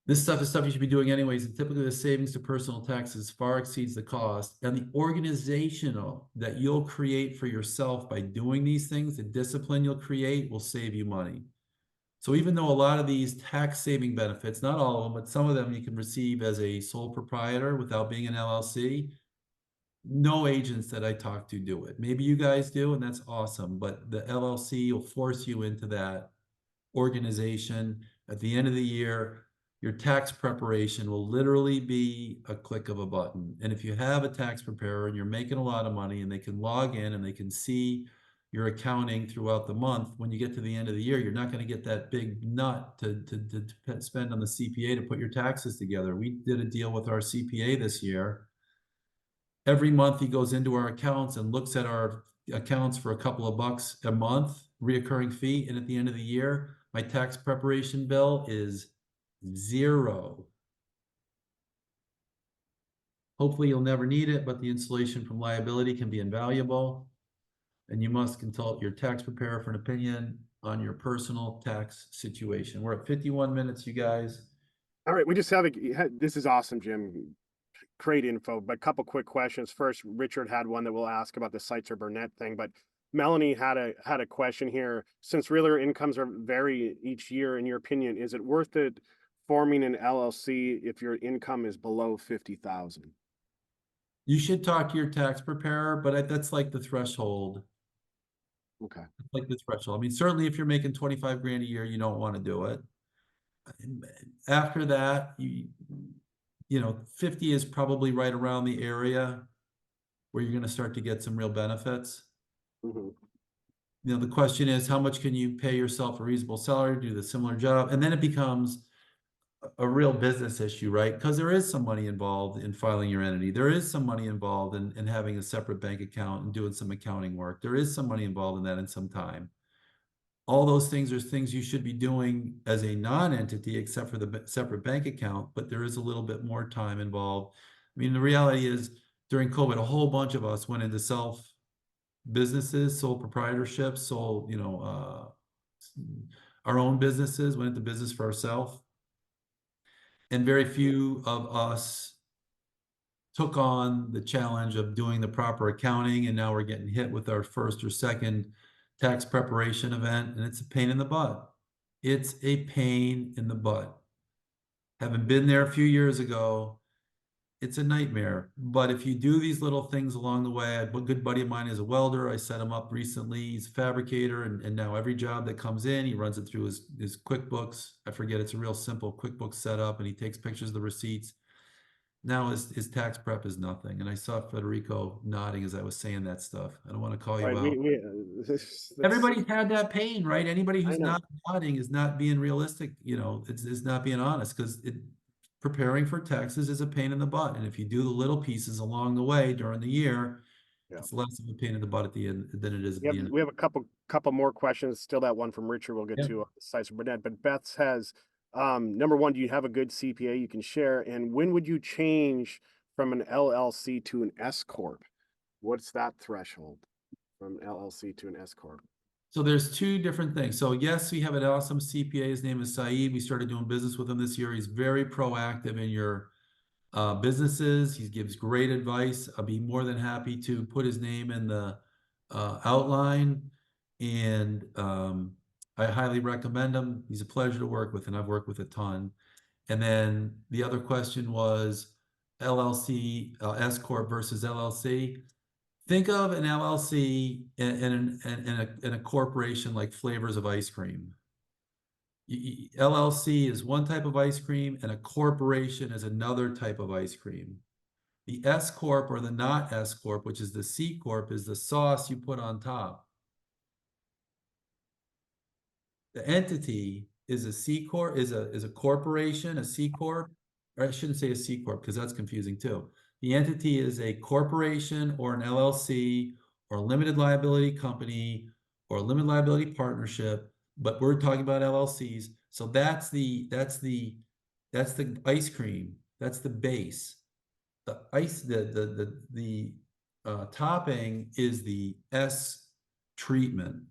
This stuff is stuff you should be doing anyways. And typically the savings to personal taxes far exceeds the cost. And the organizational that you'll create for yourself by doing these things, the discipline you'll create will save you money. So even though a lot of these tax saving benefits, not all of them, but some of them you can receive as a sole proprietor without being an LLC, no agents that I talk to do it. Maybe you guys do, and that's awesome. But the LLC will force you into that organization. At the end of the year, your tax preparation will literally be a click of a button. And if you have a tax preparer and you're making a lot of money and they can log in and they can see your accounting throughout the month, when you get to the end of the year, you're not going to get that big nut to spend on the CPA to put your taxes together. We did a deal with our CPA this year. Every month he goes into our accounts and looks at our accounts for a couple of bucks a month, reoccurring fee. And at the end of the year, my tax preparation bill is $0. Hopefully you'll never need it, but the insulation from liability can be invaluable. And you must consult your tax preparer for an opinion on your personal tax situation. We're at 51 minutes, you guys. All right, we just have this is awesome, Jim. Great info, but a couple quick questions. First, Richard had one that we'll ask about the Seitzer Burnett thing, but Melanie had a question here. Since realtor incomes are vary each year, in your opinion, is it worth it forming an LLC if your income is below 50,000? You should talk to your tax preparer, but that's like the threshold. Okay. Like the threshold. I mean, certainly if you're making 25 grand a year, you don't want to do it. After that, you know, 50 is probably right around the area where you're going to start to get some real benefits. Mm-hmm. You know, the question is, how much can you pay yourself a reasonable salary, do the similar job? And then it becomes a real business issue, right? Because there is some money involved in filing your entity. There is some money involved in having a separate bank account and doing some accounting work. There is some money involved in that and some time. All those things are things you should be doing as a non-entity, except for the separate bank account, but there is a little bit more time involved. I mean, the reality is during COVID, a whole bunch of us went into self businesses, sole proprietorships, our own businesses, went into business for ourselves. And very few of us took on the challenge of doing the proper accounting, and now we're getting hit with our first or second tax preparation event, and it's a pain in the butt. It's a pain in the butt. Having been there a few years ago, it's a nightmare. But if you do these little things along the way, a good buddy of mine is a welder. I set him up recently. He's a fabricator, and now every job that comes in, he runs it through his QuickBooks. I forget, it's a real simple QuickBooks setup, and he takes pictures of the receipts. Now his tax prep is nothing. And I saw Federico nodding as I was saying that stuff. I don't want to call you Right, out. Everybody's had that pain, right? Anybody who's not nodding is not being realistic, you know, it's not being honest, because preparing for taxes is a pain in the butt. And if you do the little pieces along the way during the year, it's less of a pain in the butt at the end than it is at the end. We have a couple more questions. Still that one from Richard we'll get to Seitzer Burnett. But Beth's has number one, do you have a good CPA you can share? And when would you change from an LLC to an S Corp? What's that threshold from LLC to an S Corp? So there's two different things. So yes, we have an awesome CPA. His name is Saeed. We started doing business with him this year. He's very proactive in your businesses. He gives great advice. I'll be more than happy to put his name in the outline. And I highly recommend him. He's a pleasure to work with, and I've worked with a ton. And then the other question was LLC, S Corp versus LLC. Think of an LLC and a corporation like Flavors of Ice Cream. LLC is one type of ice cream, and a corporation is another type of ice cream. The S Corp or the not S Corp, which is the C Corp, is the sauce you put on top. The entity is a C Corp, is a corporation, a C Corp, or I shouldn't say a C Corp because that's confusing too. The entity is a corporation or an LLC or a limited liability company or a limited liability partnership, but we're talking about LLCs. So that's the ice cream. That's the base. The ice, the topping is the S treatment.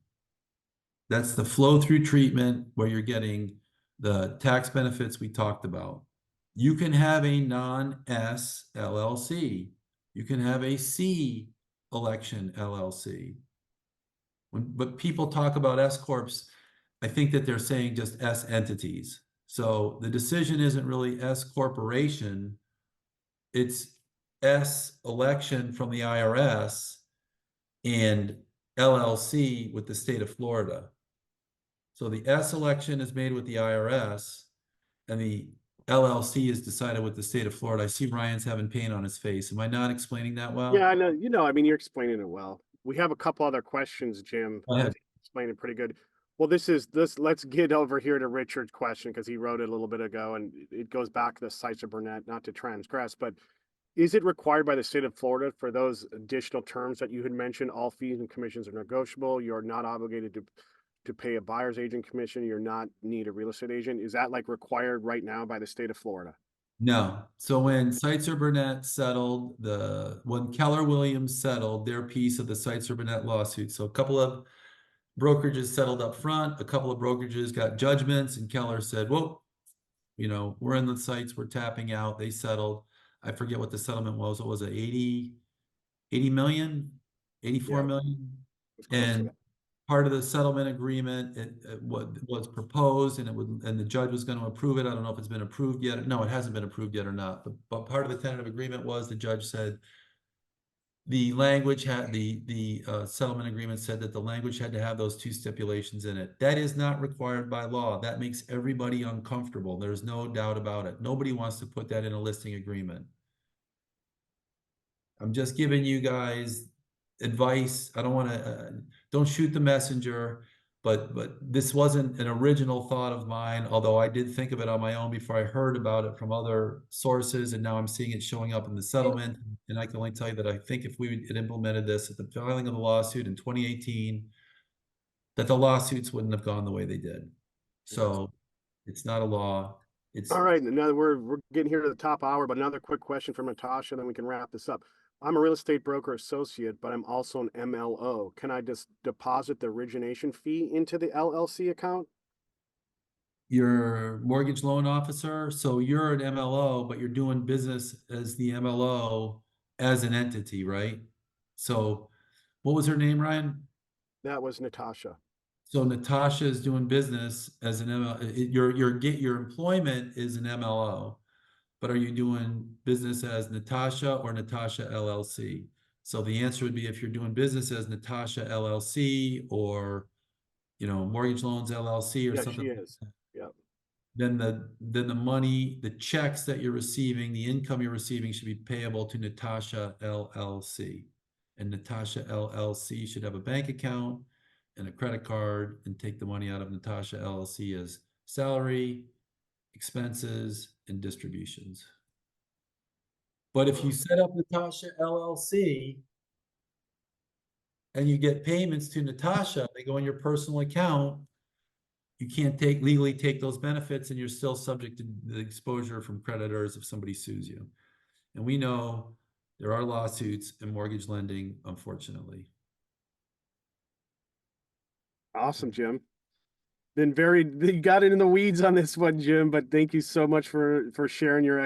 That's the flow through treatment where you're getting the tax benefits we talked about. You can have a non-S LLC. You can have a C election LLC. But people talk about S corps, I think that they're saying just S entities. So the decision isn't really S corporation. It's S election from the IRS and LLC with the state of Florida. So the S election is made with the IRS and the LLC is decided with the state of Florida. I see Ryan's having pain on his face. Am I not explaining that well? Yeah, I know. I mean, you're explaining it well. We have a couple other questions, Jim. Go ahead. Explain it pretty good. Well, let's get over here to Richard's question because he wrote it a little bit ago and it goes back to the Sites of Burnett, not to transgress, but is it required by the state of Florida for those additional terms that you had mentioned? All fees and commissions are negotiable. You're not obligated to pay a buyer's agent commission. You're not need a real estate agent. Is that like required right now by the state of Florida? No. So when Sites Burnett settled, when Keller Williams settled their piece of the Sites Burnett lawsuit, so a couple of brokerages settled up front, a couple of brokerages got judgments, and Keller said, "Whoa, we're in the sites, we're tapping out." They settled. I forget what the settlement was. What was it? 80 million, 84 Yeah. million. It's close to And that. part of the settlement agreement, what was proposed, and the judge was going to approve it. I don't know if it's been approved yet. No, it hasn't been approved yet or not. But part of the tentative agreement was the judge said the language had the settlement agreement said that the language had to have those two stipulations in it. That is not required by law. That makes everybody uncomfortable. There's no doubt about it. Nobody wants to put that in a listing agreement. I'm just giving you guys advice. I don't want to, don't shoot the messenger, but this wasn't an original thought of mine, although I did think of it on my own before I heard about it from other sources, and now I'm seeing it showing up in the settlement. And I can only tell you that I think if we had implemented this at the filing of the lawsuit in 2018, that the lawsuits wouldn't have gone the way they did. So it's not a law. It's All right. We're getting here to the top hour, but another quick question from Natasha, then we can wrap this up. I'm a real estate broker associate, but I'm also an MLO. Can I just deposit the origination fee into the LLC account? your mortgage loan officer. So you're an MLO, but you're doing business as the MLO as an entity, right? So what was her name, Ryan? That was Natasha. So Natasha is doing business as an MLO. Your employment is an MLO, but are you doing business as Natasha or Natasha LLC? So the answer would be if you're doing business as Natasha LLC or Mortgage Loans LLC or Yeah, something. she is. Yep. Then the money, the checks that you're receiving, the income you're receiving should be payable to Natasha LLC. And Natasha LLC should have a bank account and a credit card and take the money out of Natasha LLC as salary, expenses, and distributions. But if you set up Natasha LLC and you get payments to Natasha, they go in your personal account, you can't legally take those benefits, and you're still subject to the exposure from creditors if somebody sues you. And we know there are lawsuits in mortgage lending, unfortunately. Awesome, Jim. You got it in the weeds on this one, Jim, but thank you so much for sharing your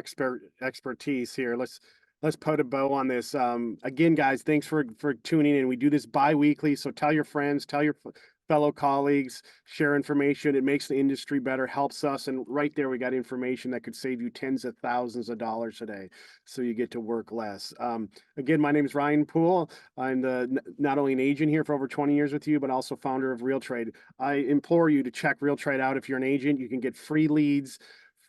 expertise here. Let's put a bow on this. Again, guys, thanks for tuning in. We do this bi-weekly, so tell your friends, tell your fellow colleagues, share information. It makes the industry better, helps us. And right there, we got information that could save you tens of thousands of dollars a day. So you get to work less. Again, my name is Ryan Poole. I'm not only an agent here for over 20 years with you, but also founder of RealTrade. I implore you to check RealTrade out. If you're an agent, you can get free leads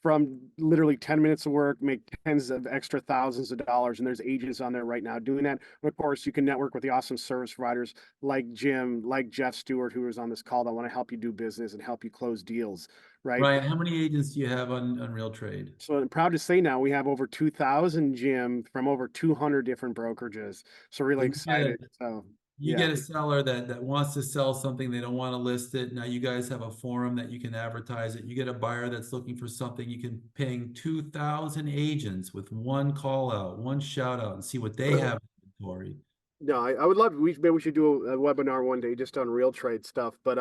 from literally 10 minutes of work, make tens of extra thousands of dollars. And there's agents on there right now doing that. And of course, you can network with the awesome service providers like Jim, like Jeff Stewart, who was on this call that want to help you do business and help you close deals, right? Ryan, how many agents do you have on RealTrade? So I'm proud to say now we have over 2,000, Jim, from over 200 different brokerages. So really excited. So You yeah. get a seller that wants to sell something, they don't want to list it. Now you guys have a forum that you can advertise it. You get a buyer that's looking for something, you can ping 2,000 agents with one call out, one shout out, and see what they have in inventory. No, I would love, maybe we should do a webinar one day just on RealTrade stuff. But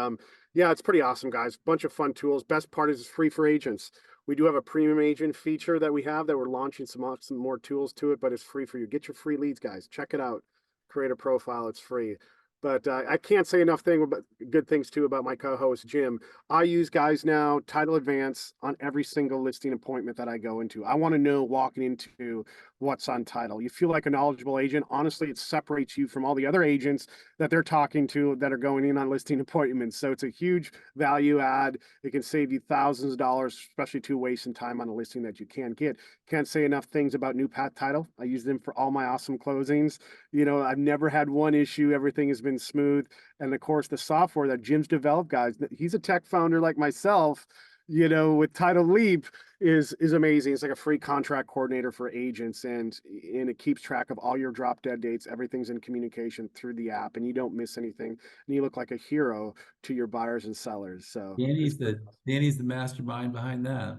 yeah, it's pretty awesome, guys. Bunch of fun tools. Best part is it's free for agents. We do have a premium agent feature that we have that we're launching some more tools to it, but it's free for you. Get your free leads, guys. Check it out. Create a profile. It's free. But I can't say enough good things too about my co-host Jim. I use, guys, now Title Advance on every single listing appointment that I go into. I want to know walking into what's on title. You feel like a knowledgeable agent. Honestly, it separates you from all the other agents that they're talking to that are going in on listing appointments. So it's a huge value add. It can save you thousands of dollars, especially to wasting time on a listing that you can't get. Can't say enough things about New Path Title. I use them for all my awesome closings. You know, I've never had one issue. Everything has been smooth. And of course, the software that Jim's developed, guys, he's a tech founder like myself, you know, with Title Leap is amazing. It's like a free contract coordinator for agents, and it keeps track of all your drop dead dates. Everything's in communication through the app, and you don't miss anything. And you look like a hero to your buyers and sellers. So Danny's the mastermind behind that.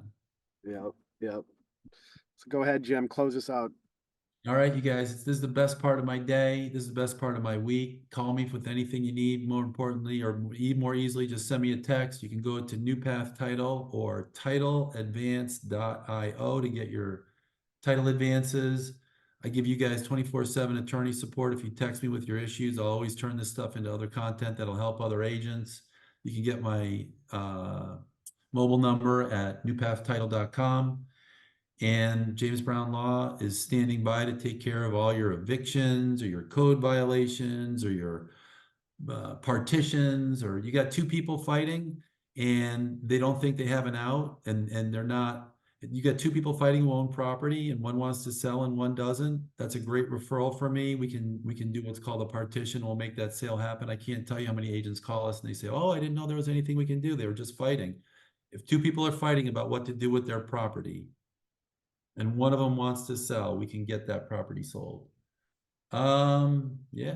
yeah. So go ahead, Jim, close us out. All right, you guys, this is the best part of my day. This is the best part of my week. Call me with anything you need. More importantly, or more easily, just send me a text. You can go to New Path Title or titleadvance.io to get your title advances. I give you guys 24/7 attorney support. If you text me with your issues, I'll always turn this stuff into other content that'll help other agents. You can get my mobile number at newpathtitle.com. And James Brown Law is standing by to take care of all your evictions or your code violations or your partitions, or you got two people fighting and they don't think they have an out, and they're not. You got two people fighting one property and one wants to sell and one doesn't. That's a great referral for me. We can do what's called a partition. We'll make that sale happen. I can't tell you how many agents call us and they say, "Oh, I didn't know there was anything we can do. They were just fighting." If two people are fighting about what to do with their property, and one of them wants to sell, we can get that property sold. Yeah. You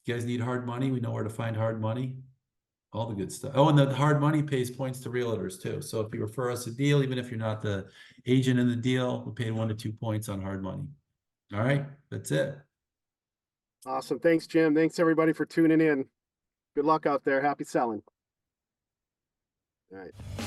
guys need hard money? We know where to find hard money. All the good stuff. Oh, and the hard money pays points to realtors too. So if you refer us a deal, even if you're not the agent in the deal, we pay 1 to 2 points on hard money. All right, that's it. Awesome. Thanks, Jim. Thanks everybody for tuning in. Good luck out there. Happy selling. All right.